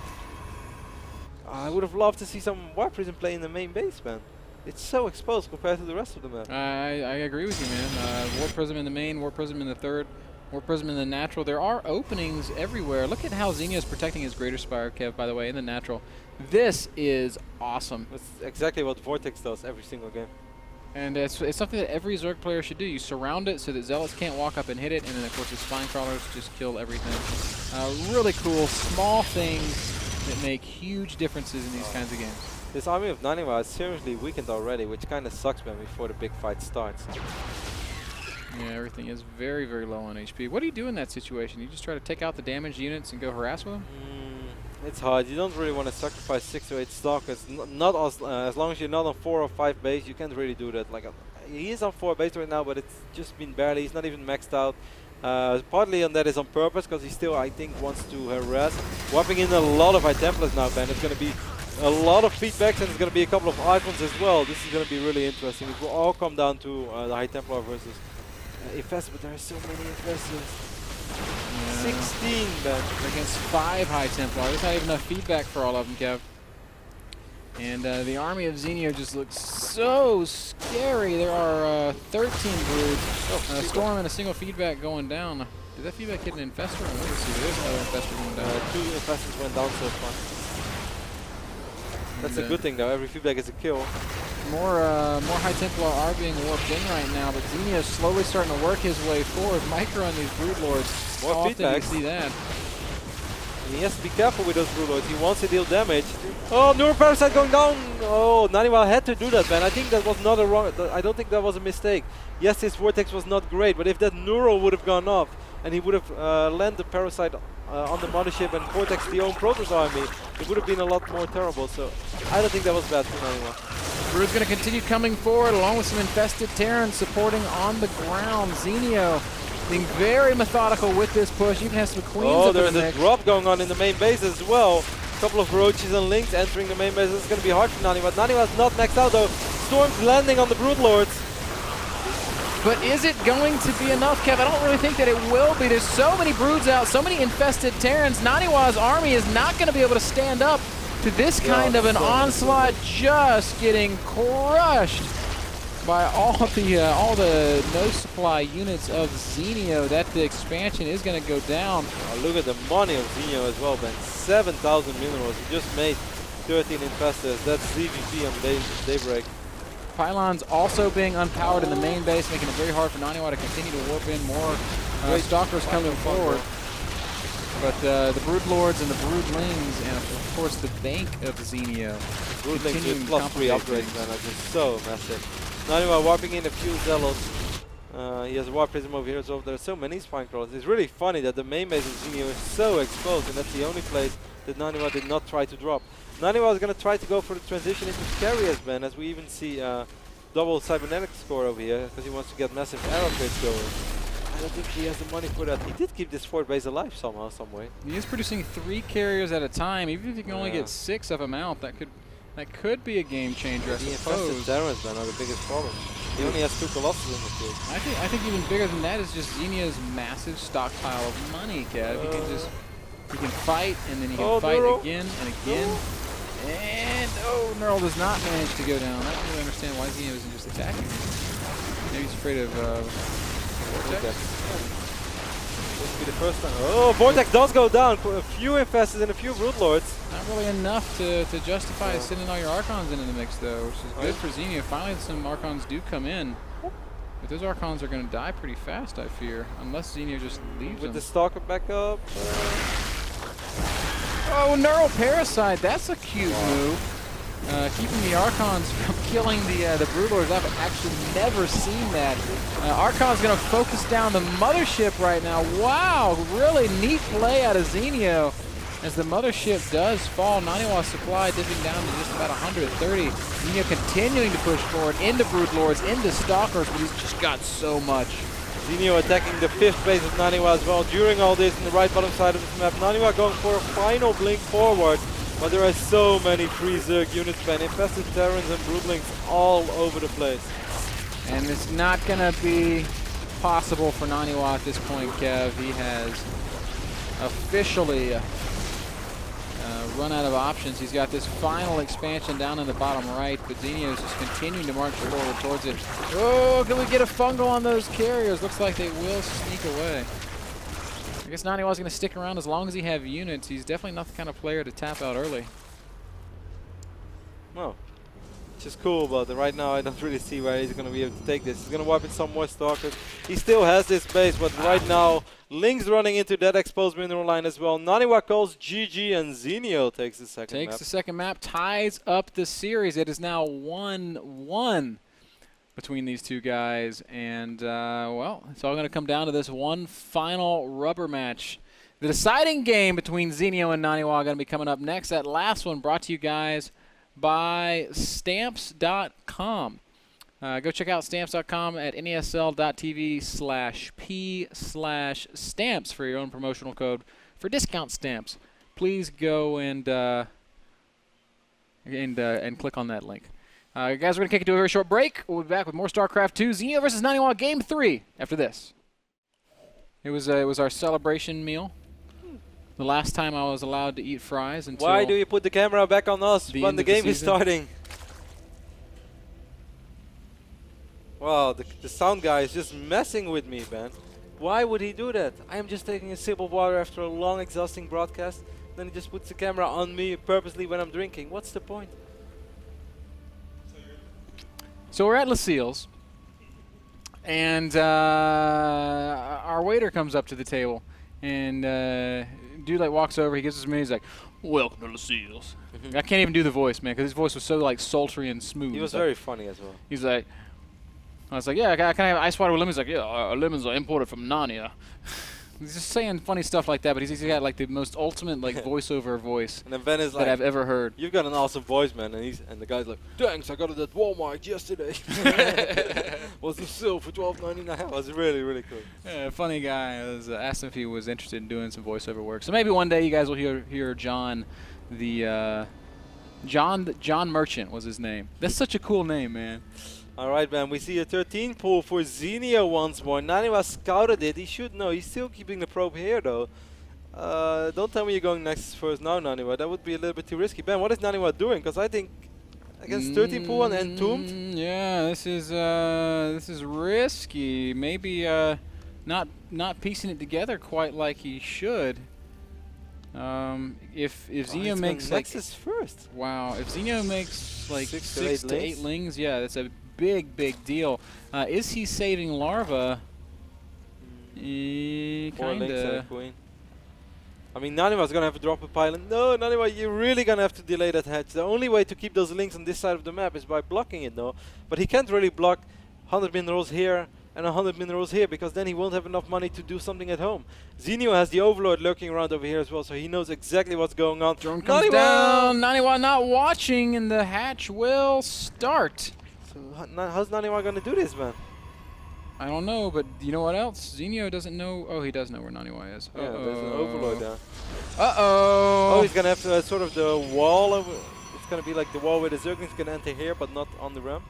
I would have loved to see some Warp Prism play in the main base, man. It's so exposed compared to the rest of the map. I agree with you, man. Warp Prism in the main, Warp Prism in the third, Warp Prism in the natural. There are openings everywhere. Look at how Zenio is protecting his Greater Spire, Kev, by the way, in the natural. This is awesome. That's exactly what Vortex does every single game. And it's something that every Zerg player should do. You surround it so that Zealots can't walk up and hit it, and then of course the Spine Crawlers just kill everything. Really cool, small things that make huge differences in these kinds of games. This army of NaNiwa is seriously weakened already, which kind of sucks, man, before the big fight starts. Yeah, everything is very, very low on HP. What do you do in that situation? You just try to take out the damaged units and go harass with them? It's hard. You don't really want to sacrifice 6 or 8 stalkers. Not as long as you're not on 4 or 5 base, you can't really do that. Like he is on 4 base right now, but it's just been barely. He's not even maxed out. Partly on that is on purpose, because he still, I think, wants to harass. Warping in a lot of High Templars now, Ben. It's going to be a lot of feedbacks, and there's going to be a couple of Icons as well. This is going to be really interesting. It will all come down to the High Templar versus Infestor, but there are so many Infestors. Yeah. 16, Ben. Against 5 High Templar. There's not even enough feedback for all of them, Kev. And the army of Zenio just looks so scary. There are 13 broods. Storm and a single feedback going down. Did that feedback hit an Infestor? Let me see. There's another Infestor going down. 2 Infestors went down so far. That's a good thing, though. Every feedback is a kill. More High Templar are being warped in right now, but Zenio is slowly starting to work his way forward. Micro on these Broodlords. More feedback. You see that. And he has to be careful with those Broodlords. He wants to deal damage. Oh, Neuroparasite going down. Oh, NaNiwa had to do that, man. I think that was not a wrong. I don't think that was a mistake. Yes, his Vortex was not great, but if that Neuro would have gone off and he would have landed the Parasite on the Mothership and Vortex the own Protoss army, it would have been a lot more terrible. So I don't think that was bad for NaNiwa. Brood's going to continue coming forward along with some infested Terrans supporting on the ground. Zenio being very methodical with this push, even has some queens. Oh, there's a drop going on in the main base as well. A couple of Roaches and Lynx entering the main base. This is going to be hard for NaNiwa. NaNiwa's not maxed out though. Storm's landing on the Broodlords. But is it going to be enough, Kev? I don't really think that it will be. There's so many broods out, so many infested Terrans. NaNiwa's army is not going to be able to stand up to this kind of an onslaught, just getting crushed by all the no supply units of Zenio. That the expansion is going to go down. Oh, look at the money of Zenio as well, Ben. 7,000 minerals. He just made 13 infestors. That's ZVP on Daybreak. Pylons also being unpowered in the main base, making it very hard for NaNiwa to continue to warp in more stalkers coming forward. But the Broodlords and the Broodlings, and of course the bank of Zenio. Broodlings with +3 upgrades, man, are just so massive. NaNiwa warping in a few Zealots. He has a Warp Prism over here, so there's so many Spine Crawlers. It's really funny that the main base of Zenio is so exposed, and that's the only place that NaNiwa did not try to drop. NaNiwa is going to try to go for the transition into Carriers, man, as we even see double cybernetic score over here, because he wants to get massive arrow crits going. I don't think he has the money for that. He did keep this fort base alive somehow, some way. He is producing 3 carriers at a time. Even if you can only get 6 of them out, that could be a game changer, I suppose. The infested Terrans, man, are the biggest problem. He only has 2 Colossus in the field. I think even bigger than that is just Zenio's massive stockpile of money, Kev. He can fight, and then he can fight again and again. And Neural does not manage to go down. I don't really understand why Zenio isn't just attacking. Maybe he's afraid of Vortex. This will be the first time. Oh, Vortex does go down. A few Infestors and a few Broodlords. Not really enough to justify sending all your Archons into the mix, though, which is good for Zenio. Finally, some Archons do come in. But those Archons are going to die pretty fast, I fear, unless Zenio just leaves With them. the Stalker back up. Oh, Neural Parasite, that's a cute move. Keeping the Archons from killing the Broodlords. I've actually never seen that. Archon's going to focus down the Mothership right now. Wow, really neat play out of Zenio as the Mothership does fall. NaNiwa's supply dipping down to just about 130. Zenio continuing to push forward into Broodlords, into Stalkers, but he's just got so much. Zenio attacking the 5th base of NaNiwa as well. During all this, in the right bottom side of this map, NaNiwa going for a final blink forward. But there are so many free Zerg units, man. Infested Terrans and Broodlings all over the place. And it's not going to be possible for NaNiwa at this point, Kev. He has officially run out of options. He's got this final expansion down in the bottom right, but Zenio is just continuing to march forward towards it. Oh, can we get a fungal on those carriers? Looks like they will sneak away. I guess NaNiwa's going to stick around as long as he have units. He's definitely not the kind of player to tap out early. No. Which is cool, but right now I don't really see where he's going to be able to take this. He's going to wipe in some more Stalkers. He still has this base, but right now, Link's running into that exposed mineral line as well. NaNiwa calls GG, and Zenio takes the second map. Takes the second map, ties up the series. It is now 1-1 between these two guys, and well, it's all going to come down to this one final rubber match. The deciding game between Zenio and NaNiwa going to be coming up next. That last one brought to you guys by Stamps.com. Go check out Stamps.com at NASL.TV/P/Stamps for your own promotional code for discount stamps. Please go and click on that link. Guys, we're going to kick it to a very short break. We'll be back with more StarCraft 2. Zenio versus NaNiwa Game 3 after this. It was our celebration meal. The last time I was allowed to eat fries until... Why do you put the camera back on us when the game is starting? Wow, the sound guy is just messing with me, man. Why would he do that? I am just taking a sip of water after a long, exhausting broadcast. Then he just puts the camera on me purposely when I'm drinking. What's the point? So we're at Lucille's, and our waiter comes up to the table, and dude like walks over, he gives us a menu, he's like, "Welcome to Lucille's." I can't even do the voice, man, because his voice was so like sultry and smooth. He was very funny as well. He's like, I was like, "Yeah, can I have ice water with lemons?" He's like, "Yeah, our lemons are imported from Narnia." He's just saying funny stuff like that, but he's got like the most ultimate like voiceover voice and then Ben is like, that I've ever heard. "You've got an awesome voice, man." And the guy's like, "Thanks, I got it at Walmart yesterday." Was the sale for $12.99. It was really, really cool. Yeah, funny guy. I was asked him if he was interested in doing some voiceover work. So maybe one day you guys will hear John, John Merchant was his name. That's such a cool name, man. All right, man. We see a 13 pull for Zenio once more. NaNiwa scouted it. He should know. He's still keeping the probe here, though. Don't tell me you're going next first now, NaNiwa. That would be a little bit too risky. Ben, what is NaNiwa doing? Because I think against 13 pull and Entombed. Yeah, this is risky. Maybe not piecing it together quite like he should. If Zenio makes like Nexus first. Wow, if Zenio makes like 6 to 8 lings, yeah, that's a big deal. Is he saving Larva? 4 lings and a Kinda. queen. I mean, NaNiwa's gonna have to drop a pylon. No, NaNiwa, you're really gonna have to delay that hatch. The only way to keep those links on this side of the map is by blocking it, though. But he can't really block 100 minerals here and 100 minerals here, because then he won't have enough money to do something at home. Zenio has the Overlord lurking around over here as well, so he knows exactly what's going on. Drone comes down. NaNiwa not watching, and the hatch will start. So how's NaNiwa gonna do this, man? I don't know, but you know what else? Zenio doesn't know. Oh, he does know where NaNiwa is. Yeah, there's an Overlord there. Uh-oh. Oh, he's gonna have to sort of the wall. It's gonna be like the wall where the Zerglings can enter here, but not on the ramp.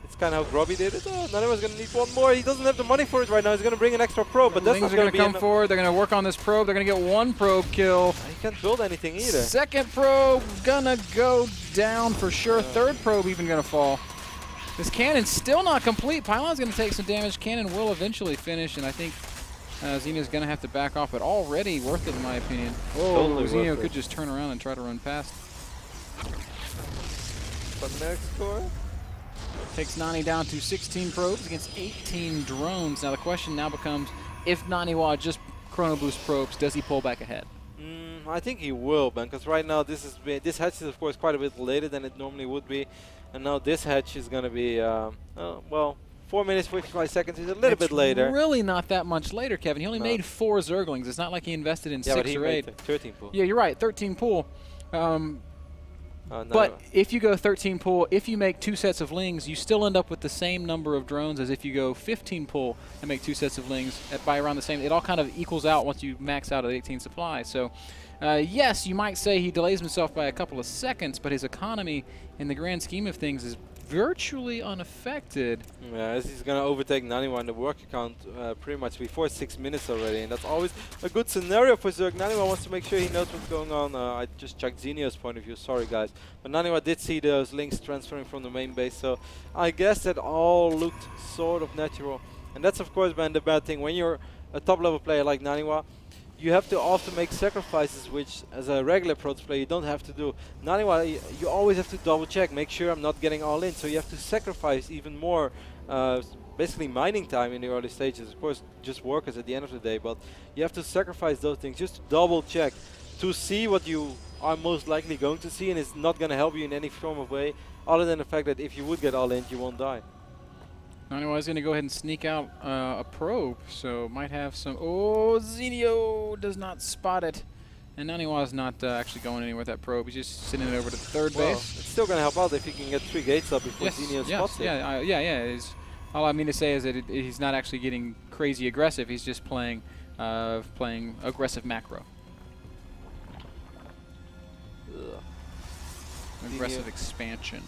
It's kind of how Grubby did it. Oh, NaNiwa's gonna need one more. He doesn't have the money for it right now. He's gonna bring an extra probe, but that's not gonna come forward. They're gonna work on this probe. They're gonna get one probe kill. He can't build anything either. Second probe gonna go down for sure. Third probe even gonna fall. This cannon's still not complete. Pylon's gonna take some damage. Cannon will eventually finish, and I think Zenio's gonna have to back off, but already worth it in my opinion. Oh, Totally Zenio worth could it. just turn around and try to run past. But next score. Takes Nani down to 16 probes against 18 drones. Now the question now becomes, if NaNiwa just Chrono Boost probes, does he pull back ahead? I think he will, man, because right now this hatch is of course quite a bit later than it normally would be, and now this hatch is going to be, well, 4 minutes 55 seconds is a little bit later. Really not that much later, Kevin. He only made 4 Zerglings. It's not like he invested in 6 but he or made 8. 13 pool. Yeah, you're right, 13 pool. But if you go 13 pull, if you make 2 sets of lings, you still end up with the same number of drones as if you go 15 pull and make 2 sets of lings by around the same. It all kind of equals out once you max out at 18 supply. So, yes, you might say he delays himself by a couple of seconds, but his economy in the grand scheme of things is virtually unaffected. Yeah, as he's going to overtake NaNiwa in the work account pretty much before 6 minutes already, and that's always a good scenario for Zerg. NaNiwa wants to make sure he knows what's going on. I just checked Zenio's point of view, sorry guys. But NaNiwa did see those links transferring from the main base, so I guess that all looked sort of natural. And that's of course, man, the bad thing. When you're a top level player like NaNiwa, you have to often make sacrifices, which as a regular Protoss player you don't have to do. NaNiwa, you always have to double check, make sure I'm not getting all in, so you have to sacrifice even more, basically mining time in the early stages. Of course, just workers at the end of the day, but you have to sacrifice those things just to double check, to see what you are most likely going to see, and it's not going to help you in any form of way, other than the fact that if you would get all in, you won't die. NaNiwa is going to go ahead and sneak out a probe, so might have some... Oh, Zenio does not spot it. And NaNiwa is not actually going anywhere with that probe. He's just sending it over to the third base. It's still going to help out if he can get 3 gates up before Zenio spots it. Yeah. All I mean to say is that he's not actually getting crazy aggressive. He's just playing aggressive macro. Aggressive expansion.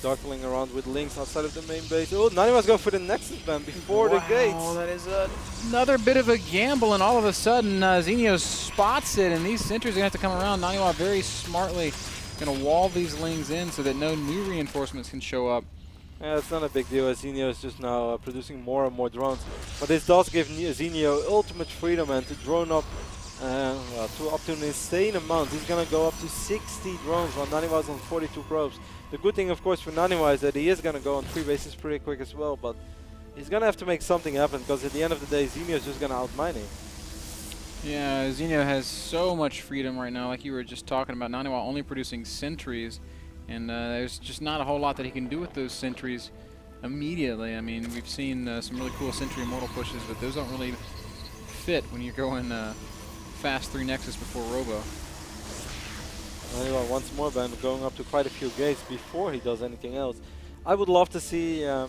Darkling around with links outside of the main base. Oh, NaNiwa's going for the Nexus ban before the gates. Oh, that is another bit of a gamble, and all of a sudden Zenio spots it, and these sentries are going to have to come around. NaNiwa very smartly going to wall these lings in so that no new reinforcements can show up. Yeah, it's not a big deal, as Zenio is just now producing more and more drones. But this does give Zenio ultimate freedom and to drone up up to an insane amount. He's going to go up to 60 drones while NaNiwa's on 42 probes. The good thing, of course, for NaNiwa is that he is going to go on 3 bases pretty quick as well, but he's going to have to make something happen, because at the end of the day, Zenio is just going to outmine him. Yeah, Zenio has so much freedom right now, like you were just talking about. NaNiwa only producing sentries, and there's just not a whole lot that he can do with those sentries immediately. I mean, we've seen some really cool sentry immortal pushes, but those don't really fit when you're going fast 3 Nexus before Robo. NaNiwa once more, Ben, going up to quite a few gates before he does anything else. I would love to see, I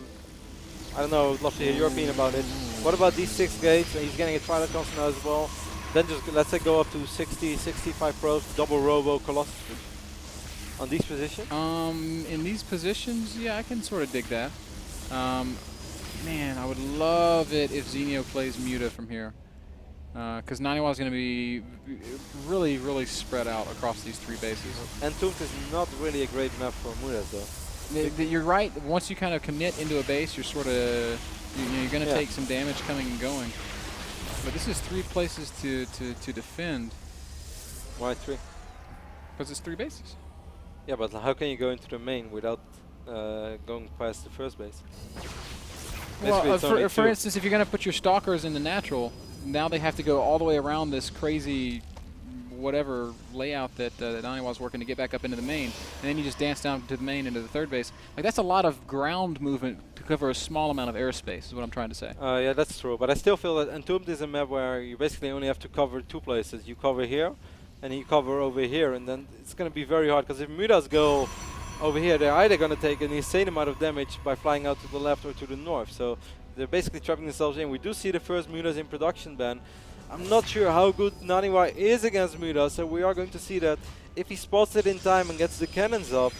don't know, I would love to hear your opinion about it. What about these 6 gates? He's getting a Twilight Constant now as well. Then just, let's say, go up to 60, 65 probes, double Robo, Colossus. On these positions? In these positions, yeah, I can sort of dig that. Man, I would love it if Zenio plays Muta from here. Because NaNiwa is going to be really, really spread out across these 3 bases. And Entombed is not really a great map for Mutas, though. You're right. Once you kind of commit into a base, you're sort of you're going to take some damage coming and going. But this is 3 places to defend. Why 3? Because it's 3 bases. Yeah, but how can you go into the main without going past the first base? Well, for instance, if you're going to put your stalkers in the natural, now they have to go all the way around this crazy whatever layout that NaNiwa's working to get back up into the main, and then you just dance down to the main into the third base. Like, that's a lot of ground movement to cover a small amount of airspace, is what I'm trying to say. Yeah, that's true. But I still feel that Entombed is a map where you basically only have to cover 2 places. You cover here, and you cover over here, and then it's going to be very hard, because if Mutas go over here, they're either going to take an insane amount of damage by flying out to the left or to the north. So they're basically trapping themselves in. We do see the first Mutas in production ban. I'm not sure how good NaNiwa is against Mutas, so we are going to see that. If he spots it in time and gets the cannons up,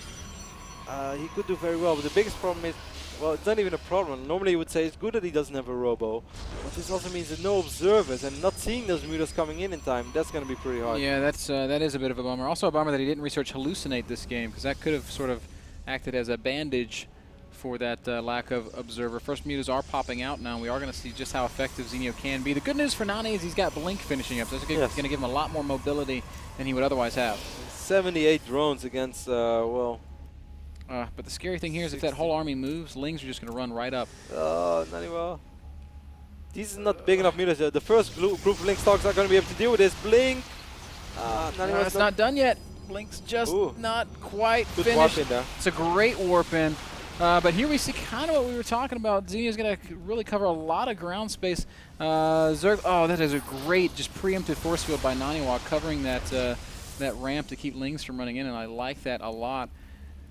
he could do very well. But the biggest problem is, well, it's not even a problem. Normally you would say it's good that he doesn't have a Robo, but this also means that no observers, and not seeing those Mutas coming in time, that's going to be pretty hard. Yeah, that is a bit of a bummer. Also a bummer that he didn't research Hallucinate this game, because that could have sort of acted as a bandage for that lack of observer. First Mutas are popping out now, and we are going to see just how effective Zenio can be. The good news for Nani is he's got Blink finishing up, so it's going to give him a lot more mobility than he would otherwise have. 78 drones against, well, But the scary thing here is if that whole army moves, Lings are just going to run right up. Oh, NaNiwa. These are not big enough meters. The first group of Link stocks are going to be able to deal with this. Blink. It's not done yet. Blink's just not quite Good finished. warp in there. It's a great warp in. But here we see kind of what we were talking about. Zenio's going to really cover a lot of ground space. That is a great just preemptive force field by NaNiwa, covering that ramp to keep Lings from running in, and I like that a lot.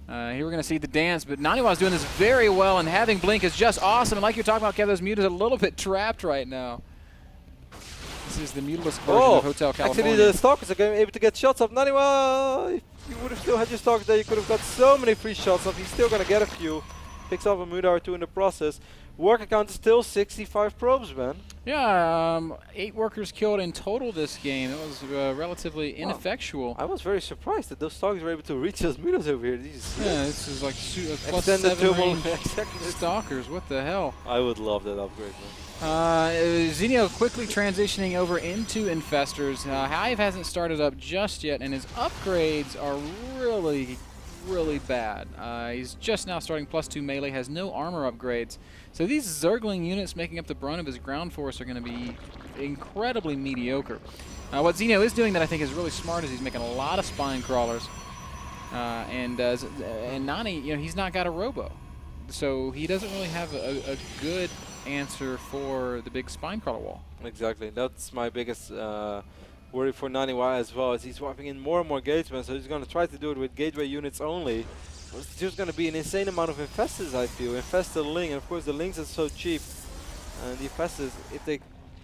Here we're going to see the dance, but NaNiwa's doing this very well, and having Blink is just awesome. And like you're talking about, Kev, those mutas a little bit trapped right now. This is the mutaless version of Hotel California. Actually, the stalkers are able to get shots of NaNiwa. If you would have still had your stalkers there, you could have got so many free shots off. He's still going to get a few. Picks up a muta or two in the process. Worker count is still 65 probes, man. Yeah, 8 workers killed in total this game. It was relatively ineffectual. I was very surprised that those stalkers were able to reach those mutas over here. Yeah, this is like +7 range stalkers. What the hell? I would love that upgrade, man. Zenio quickly transitioning over into Infestors. Hive hasn't started up just yet, and his upgrades are really bad. He's just now starting +2 melee, has no armor upgrades. So these Zergling units making up the brunt of his ground force are going to be incredibly mediocre. What Zenio is doing that I think is really smart is he's making a lot of spine crawlers. And Nani, he's not got a robo. So he doesn't really have a good answer for the big spine crawler wall. Exactly. That's my biggest worry for NaNiwa as well, as he's swapping in more and more gateway, so he's going to try to do it with gateway units only. It's just going to be an insane amount of infestors, I feel. Infestor Ling, and of course the Lings are so cheap. And the infestors, if they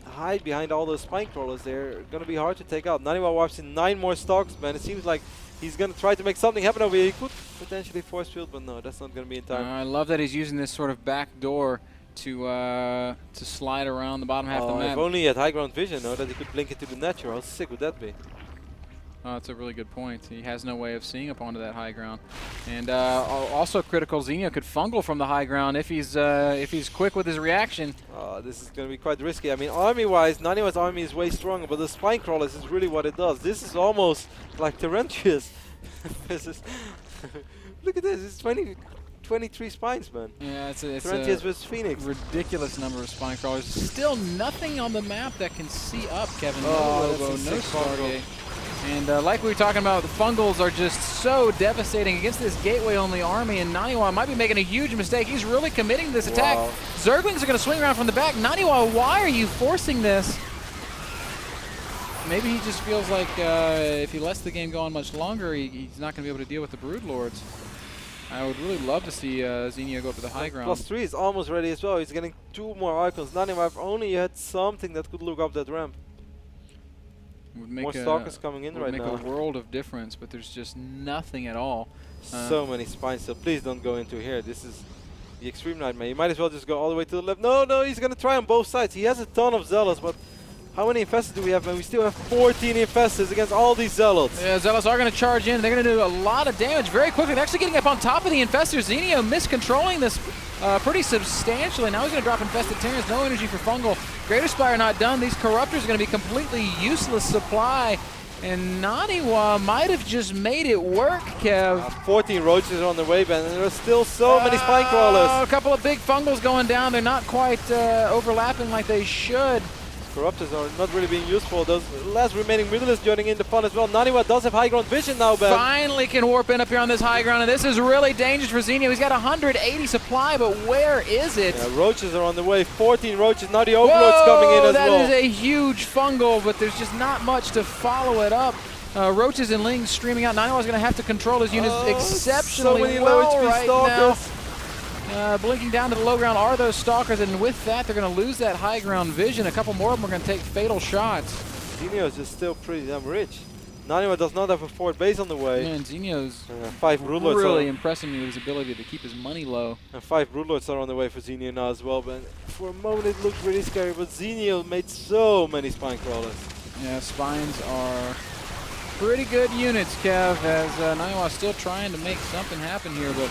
hide behind all those spine crawlers, they're going to be hard to take out. NaNiwa warps in 9 more stalks, man. It seems like he's going to try to make something happen over here. He could potentially force field, but no, that's not going to be in time. I love that he's using this sort of back door to slide around the bottom half of the map. If only he had high ground vision, though, that he could blink into the natural. How sick would that be? Oh, that's a really good point. He has no way of seeing up onto that high ground. And also critical, Zenio could fungal from the high ground if he's quick with his reaction. This is going to be quite risky. I mean, army-wise, NaNiwa's army is way stronger, but the spine crawlers is really what it does. This is almost like Terentius. Look at this. It's 23 spines, man. Yeah, it's Terentius versus Phoenix. Ridiculous number of spine crawlers. Still nothing on the map that can see up, Kevin. No Robo, no Stargate. And like we were talking about, the fungals are just so devastating against this gateway-only army, and NaNiwa might be making a huge mistake. He's really committing to this attack. Zerglings are going to swing around from the back. NaNiwa, why are you forcing this? Maybe he just feels like if he lets the game go on much longer, he's not going to be able to deal with the Broodlords. I would really love to see Zenio go up to the high ground. +3 is almost ready as well. He's getting 2 more icons. NaNiwa, if only you had something that could look up that ramp. Would make more stalkers coming in right now. Would make a world of difference, but there's just nothing at all. So many spines, so please don't go into here. This is the extreme nightmare. You might as well just go all the way to the left. No, he's going to try on both sides. He has a ton of Zealots, but how many Infestors do we have, man? We still have 14 Infestors against all these Zealots. Yeah, Zealots are going to charge in. They're going to do a lot of damage very quickly. They're actually getting up on top of the Infestors. Zenio miscontrolling this pretty substantially. Now he's going to drop Infested Terrans. No energy for Fungal. Greater Spire not done. These Corruptors are going to be completely useless supply. And NaNiwa might have just made it work, Kev. 14 Roaches are on the way, man, and there are still so many Spine Crawlers. A couple of big Fungals going down. They're not quite overlapping like they should. Corruptors are not really being useful. Those last remaining Mutalists joining in the fun as well. NaNiwa does have high ground vision now, Ben. Finally can warp in up here on this high ground, and this is really dangerous for Zenio. He's got 180 supply, but where is it? Yeah, Roaches are on the way. 14 Roaches. Now the Overlord's coming in as well. That is a huge Fungal, but there's just not much to follow it up. Roaches and Lings streaming out. NaNiwa's going to have to control his units exceptionally well right now. Blinking down to the low ground are those Stalkers, and with that, they're going to lose that high ground vision. A couple more of them are going to take fatal shots. Zenio is just still pretty damn rich. NaNiwa does not have a forward base on the way. Man, Zenio's 5 Broodlords really impressing me with his ability to keep his money low. And 5 Broodlords are on the way for Zenio now as well. But for a moment, it looked really scary. But Zenio made so many Spine Crawlers. Yeah, Spines are pretty good units, Kev, as NaNiwa's still trying to make something happen here, but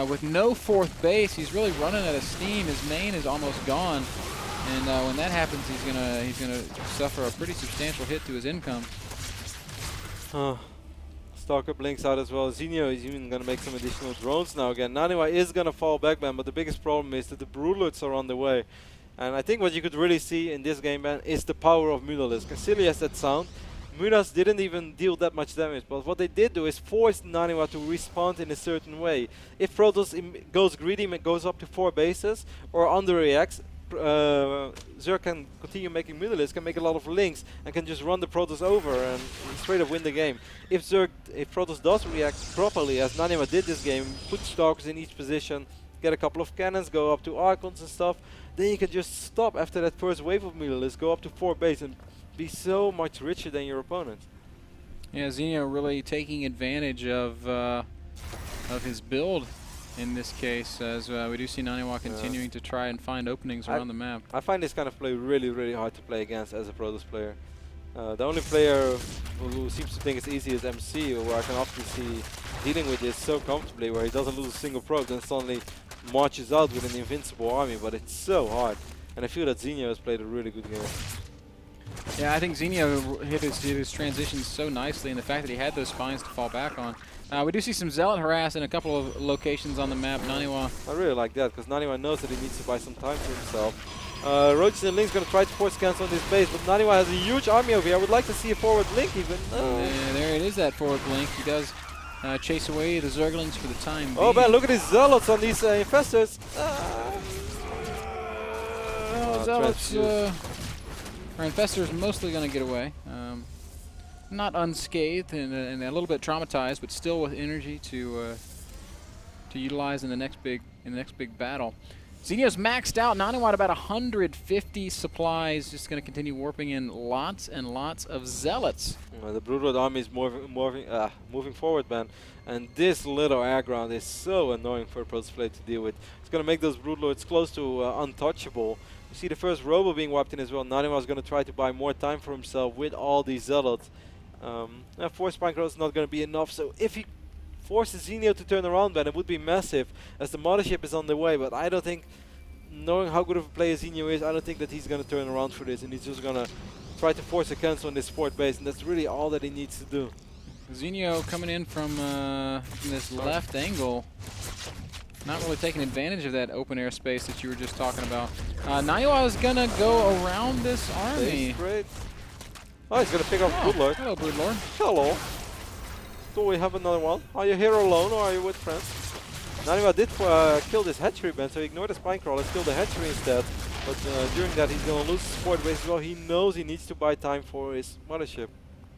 with no fourth base, he's really running out of steam. His main is almost gone, and when that happens, he's gonna suffer a pretty substantial hit to his income. Stalker blinks out as well. Zenio is even going to make some additional drones now again. NaNiwa is going to fall back, man, but the biggest problem is that the Broodlords are on the way. And I think what you could really see in this game, man, is the power of Mutalisk. As silly as that sound, Mutas didn't even deal that much damage, but what they did do is force NaNiwa to respawn in a certain way. If Protoss goes greedy and goes up to 4 bases, or underreacts, Zerg can continue making Mutalisk, can make a lot of links, and can just run the Protoss over and straight up win the game. If Protoss does react properly, as NaNiwa did this game, put Stalkers in each position, get a couple of cannons, go up to Archons and stuff, then you can just stop after that first wave of Mutalisk, go up to 4 base and be so much richer than your opponent. Yeah, Zenio really taking advantage of his build in this case, as we do see NaNiwa continuing to try and find openings around the map. I find this kind of play really, really hard to play against as a Protoss player. The only player who seems to think it's easy is MC, where I can often see dealing with this so comfortably, where he doesn't lose a single probe, then suddenly marches out with an invincible army, but it's so hard. And I feel that Zenio has played a really good game. Yeah, I think Zenio hit his transitions so nicely, and the fact that he had those spines to fall back on. We do see some Zealot harass in a couple of locations on the map. NaNiwa. I really like that, because NaNiwa knows that he needs to buy some time for himself. Roaches and Link's going to try to force cancel on this base, but NaNiwa has a huge army over here. I would like to see a forward Link even. Yeah, there it is, that forward Blink. He does chase away the Zerglings for the time Oh being. man, look at these Zealots on these Infestors. Zealots, our Infestors mostly going to get away. Not unscathed and a little bit traumatized, but still with energy to utilize in the next big battle. Zenio's maxed out. NaNiwa at about 150 supplies. Just going to continue warping in lots and lots of Zealots. The Broodlord army is moving forward, man. And this little air ground is so annoying for a Protoss player to deal with. It's going to make those Broodlords close to untouchable. You see the first Robo being wiped in as well. NaNiwa is going to try to buy more time for himself with all these Zealots. 4 Spine Crows is not going to be enough, so if he forces Zenio to turn around, then it would be massive, as the Mothership is on the way, but I don't think, knowing how good of a player Zenio is, I don't think that he's going to turn around for this, and he's just going to try to force a cancel on this 4th base, and that's really all that he needs to do. Zenio coming in from this left angle, not really taking advantage of that open air space that you were just talking about. NaNiwa is going to go around this army. Great. Oh, he's going to pick up Broodlord. Hello, Broodlord. Hello. Do we have another one? Are you here alone or are you with friends? NaNiwa did kill this hatchery band, so he ignored the spine crawler, killed the hatchery instead. But during that, he's going to lose his support base as well. He knows he needs to buy time for his Mothership.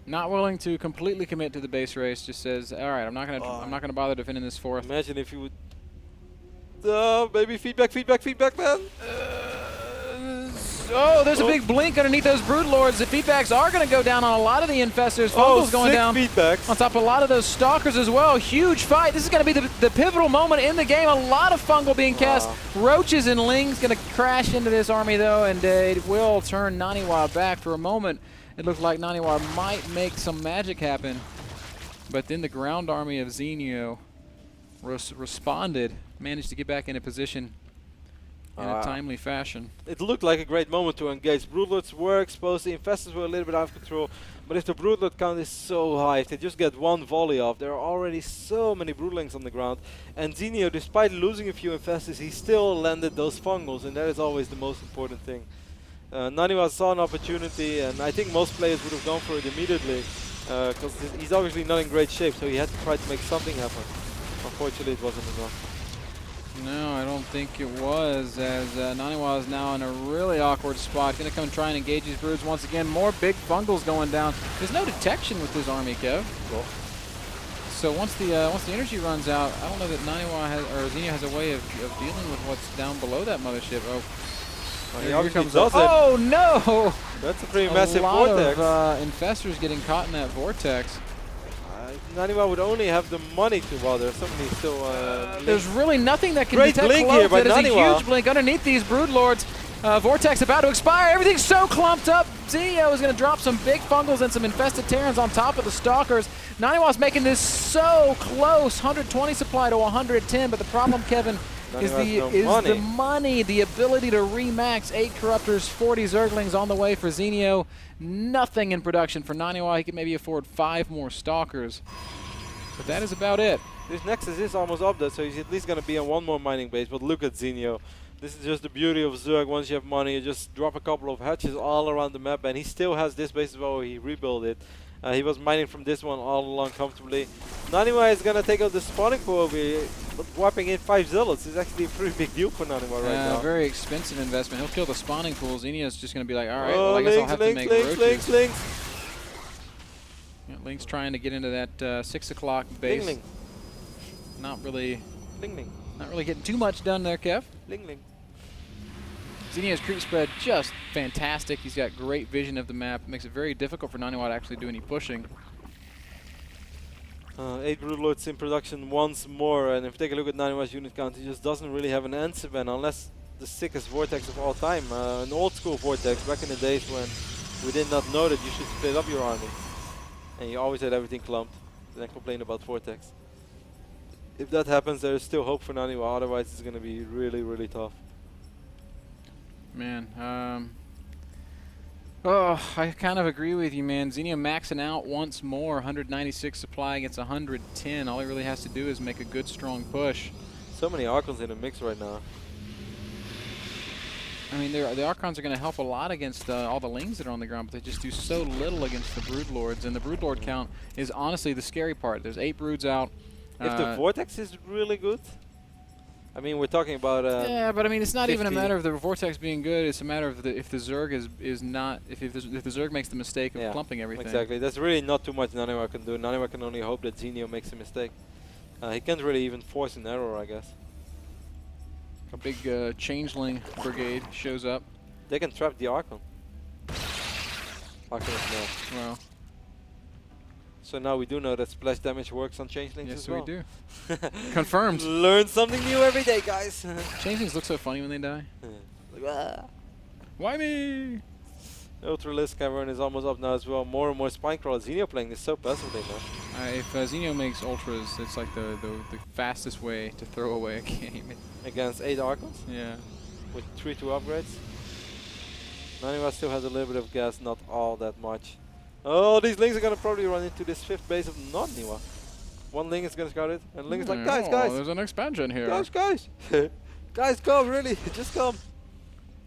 Not willing to completely commit to the base race. Just says, all right, I'm not gonna bother defending this 4th. Imagine if you would. Maybe feedback, man. Oh, there's a big blink underneath those Broodlords. The feedbacks are going to go down on a lot of the Infestors. Fungal's going down feedbacks. on top of a lot of those Stalkers as well. Huge fight. This is going to be the pivotal moment in the game. A lot of Fungal being cast. Roaches and Lings going to crash into this army, though, and it will turn NaNiwa back. For a moment, it looked like NaNiwa might make some magic happen. But then the ground army of Zenio responded, managed to get back into position in a timely fashion. It looked like a great moment to engage. Broodlords were exposed, the Infestors were a little bit out of control, but if the Broodlord count is so high, if they just get one volley off, there are already so many Broodlings on the ground, and Zenio, despite losing a few Infestors, he still landed those Fungals, and that is always the most important thing. NaNiwa saw an opportunity, and I think most players would have gone for it immediately, because he's obviously not in great shape, so he had to try to make something happen. Unfortunately, it wasn't enough. No, I don't think it was, as NaNiwa is now in a really awkward spot. Going to come try and engage these Broods once again. More big Fungals going down. There's no detection with this army, Kev. Cool. So once the energy runs out, I don't know that NaNiwa has, or Zenio has a way of dealing with what's down below that Mothership. Here comes up. Oh no! That's a pretty massive vortex. A lot of Infestors getting caught in that vortex. NaNiwa would only have the money to bother. Somebody still. There's really nothing that can Great detect blink close. here by That is a NaNiwa. huge blink underneath these Broodlords. Vortex about to expire. Everything's so clumped up. Zenio is going to drop some big Fungals and some infested Terrans on top of the Stalkers. NaNiwa's making this so close. 120 supply to 110, but the problem, Kevin, is the money, the ability to remax 8 Corruptors, 40 Zerglings on the way for Zenio. Nothing in production for NaNiwa. He could maybe afford 5 more Stalkers. But that is about it. This Nexus is almost up there, so he's at least going to be on one more mining base. But look at Zenio. This is just the beauty of Zerg. Once you have money, you just drop a couple of hatches all around the map. And he still has this base as well. He rebuilt it. He was mining from this one all along comfortably. NaNiwa is going to take out the spawning pool over here. But wiping in 5 zealots is actually a pretty big deal for NaNiwa right now. Very expensive investment. He'll kill the spawning pool. Zenio's just going to be like, all right, oh, well, I guess I'll have to make roaches. Yeah, Link's trying to get into that 6 o'clock base. Ling. Not really Ling. Not really getting too much done there, Kev. Ling. Zenio's creep spread just fantastic. He's got great vision of the map. It makes it very difficult for NaNiwa to actually do any pushing. 8 Broodlords in production once more, and if you take a look at NaNiwa's unit count, he just doesn't really have an answer ban unless the sickest Vortex of all time. An old school Vortex back in the days when we did not know that you should split up your army. And you always had everything clumped, then complain about Vortex. If that happens, there is still hope for NaNiwa, otherwise it's going to be really, really tough. Man, oh, I kind of agree with you, man. Zenio maxing out once more, 196 supply against 110. All he really has to do is make a good, strong push. So many Archons in the mix right now. I mean, the Archons are going to help a lot against all the Lings that are on the ground, but they just do so little against the Broodlords. And the Broodlord count is honestly the scary part. There's 8 Broods out. If the Vortex is really good, I mean, we're talking about. Yeah, but I mean, it's not even a matter of the Vortex being good. It's a matter of if the Zerg is not if the Zerg makes the mistake of clumping everything. Exactly. There's really not too much NaNiwa can do. NaNiwa can only hope that Zenio makes a mistake. He can't really even force an error, I guess. A big Changeling brigade shows up. They can trap the Archon. Archon is no. Well. So now we do know that splash damage works on Changelings as well. Yes, we do. Confirmed. Learn something new every day, guys. Changelings look so funny when they die. Why me? Ultralisk Cavern is almost up now as well. More and more Spine Crawlers. Zenio playing this so passively now. If Zenio makes Ultras, it's like the fastest way to throw away a game. Against 8 Archons? Yeah. With 3-2 upgrades. NaNiwa still has a little bit of gas, not all that much. Oh, these Lings are going to probably run into this 5th base of NaNiwa. One Ling is going to scout it, and Ling is like, guys, there's an expansion here. Guys. Guys, come, really, just come.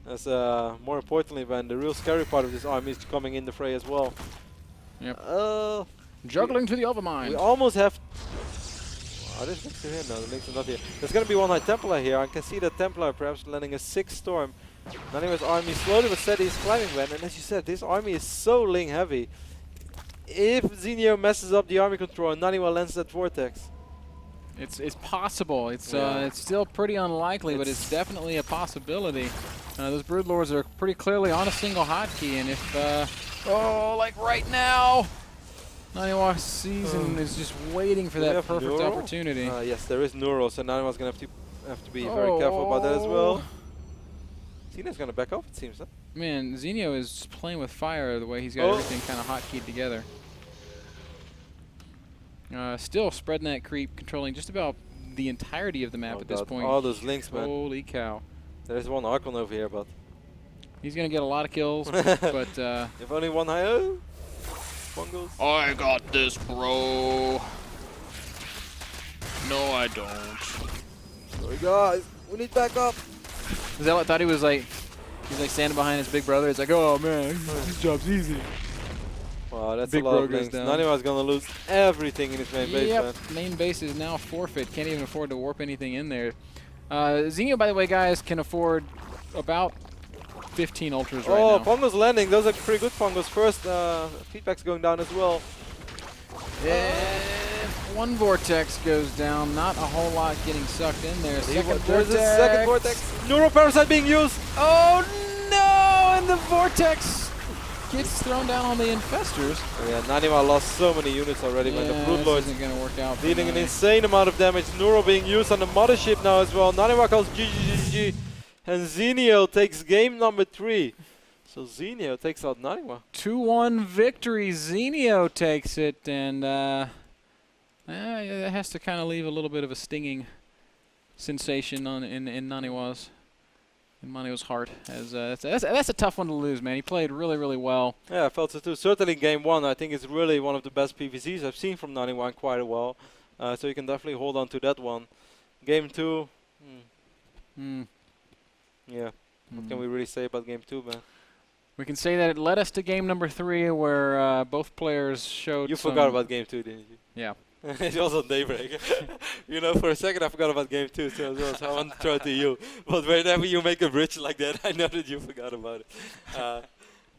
That's more importantly, when the real scary part of this army is coming in the fray as well. Yep. Juggling to the overmind. We almost have. Oh, this Lings are here now. The Lings are not here. There's going to be one High Templar here. I can see that Templar perhaps landing a 6th Storm. NaNiwa's army slowly but steady is climbing, man. And as you said, this army is so Ling heavy. If Zenio messes up the army control and NaNiwa lands that Vortex. It's possible. It's still pretty unlikely, but it's definitely a possibility. Those Broodlords are pretty clearly on a single hotkey, and if like right now, NaNiwa's season is just waiting for that perfect opportunity. Yes, there is Neural, so NaNiwa's gonna have to be very careful about that as well. Zenio's gonna back off, it seems, huh? Man, Zenio is playing with fire the way he's got everything kind of hotkeyed together. Still spreading that creep, controlling just about the entirety of the map at this point. All those Links, man. Holy cow. There's one Archon over here, but... He's going to get a lot of kills, but... if only one high... Bungles. I got this, bro. No, I don't. Sorry, guys. We need backup. Zealot thought he's like standing behind his big brother. It's like, oh, man, his job's easy. Wow, that's a lot of Links. NaNiwa's going to lose everything in his main base, man. Main base is now forfeit. Can't even afford to warp anything in there. Zenio, by the way, guys, can afford about 15 Ultras right now. Oh, Pongo's landing. Those are pretty good Pongos. First, feedback's going down as well. One Vortex goes down. Not a whole lot getting sucked in there. There's a second Vortex. Neural Parasite being used. Oh, no! And the Vortex gets thrown down on the Infestors. Oh, yeah, NaNiwa lost so many units already, man. The Broodlords isn't going to work out. dealing an insane amount of damage. Neural being used on the mothership now as well. NaNiwa calls GGGG. And Zenio takes game number 3. So Zenio takes out NaNiwa. 2-1 victory. Zenio takes it, and it has to kind of leave a little bit of a stinging sensation in in Manio's heart. As that's a tough one to lose, man. He played really, really well. Yeah, I felt so too. Certainly game 1, I think it's really one of the best PVCs I've seen from NaNiwa in quite a while. So you can definitely hold on to that one. Game 2, yeah. What can we really say about game 2, man? We can say that it led us to game number 3, where both players showed. You forgot about game 2, didn't you? Yeah. It was on Daybreak. You know, for a second I forgot about game 2 too as well, so I want to throw it to you. But whenever you make a bridge like that, I know that you forgot about it.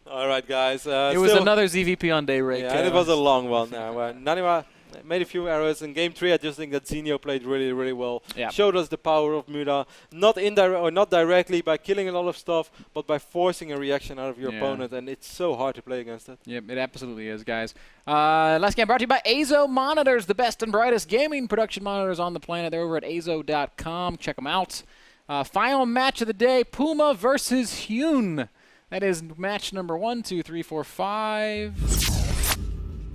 All right, guys. It was another ZVP on Daybreak. Yeah, and it was a long one. NaNiwa made a few errors. In game 3, I just think that Zenio played really, really well. Yeah. Showed us the power of Muda, not directly by killing a lot of stuff, but by forcing a reaction out of your opponent, and it's so hard to play against it. Yep, it absolutely is, guys. Last game brought to you by Azo Monitors, the best and brightest gaming production monitors on the planet. They're over at azo.com. Check them out. Final match of the day, Puma versus Hyun. That is match number 1, 2, 3, 4, 5.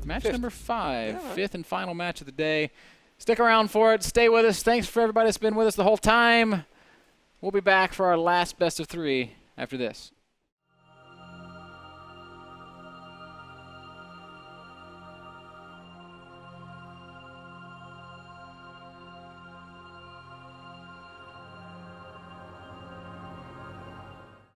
Match number 5, fifth and final match of the day. Stick around for it. Stay with us. Thanks for everybody that's been with us the whole time. We'll be back for our last best of 3 after this.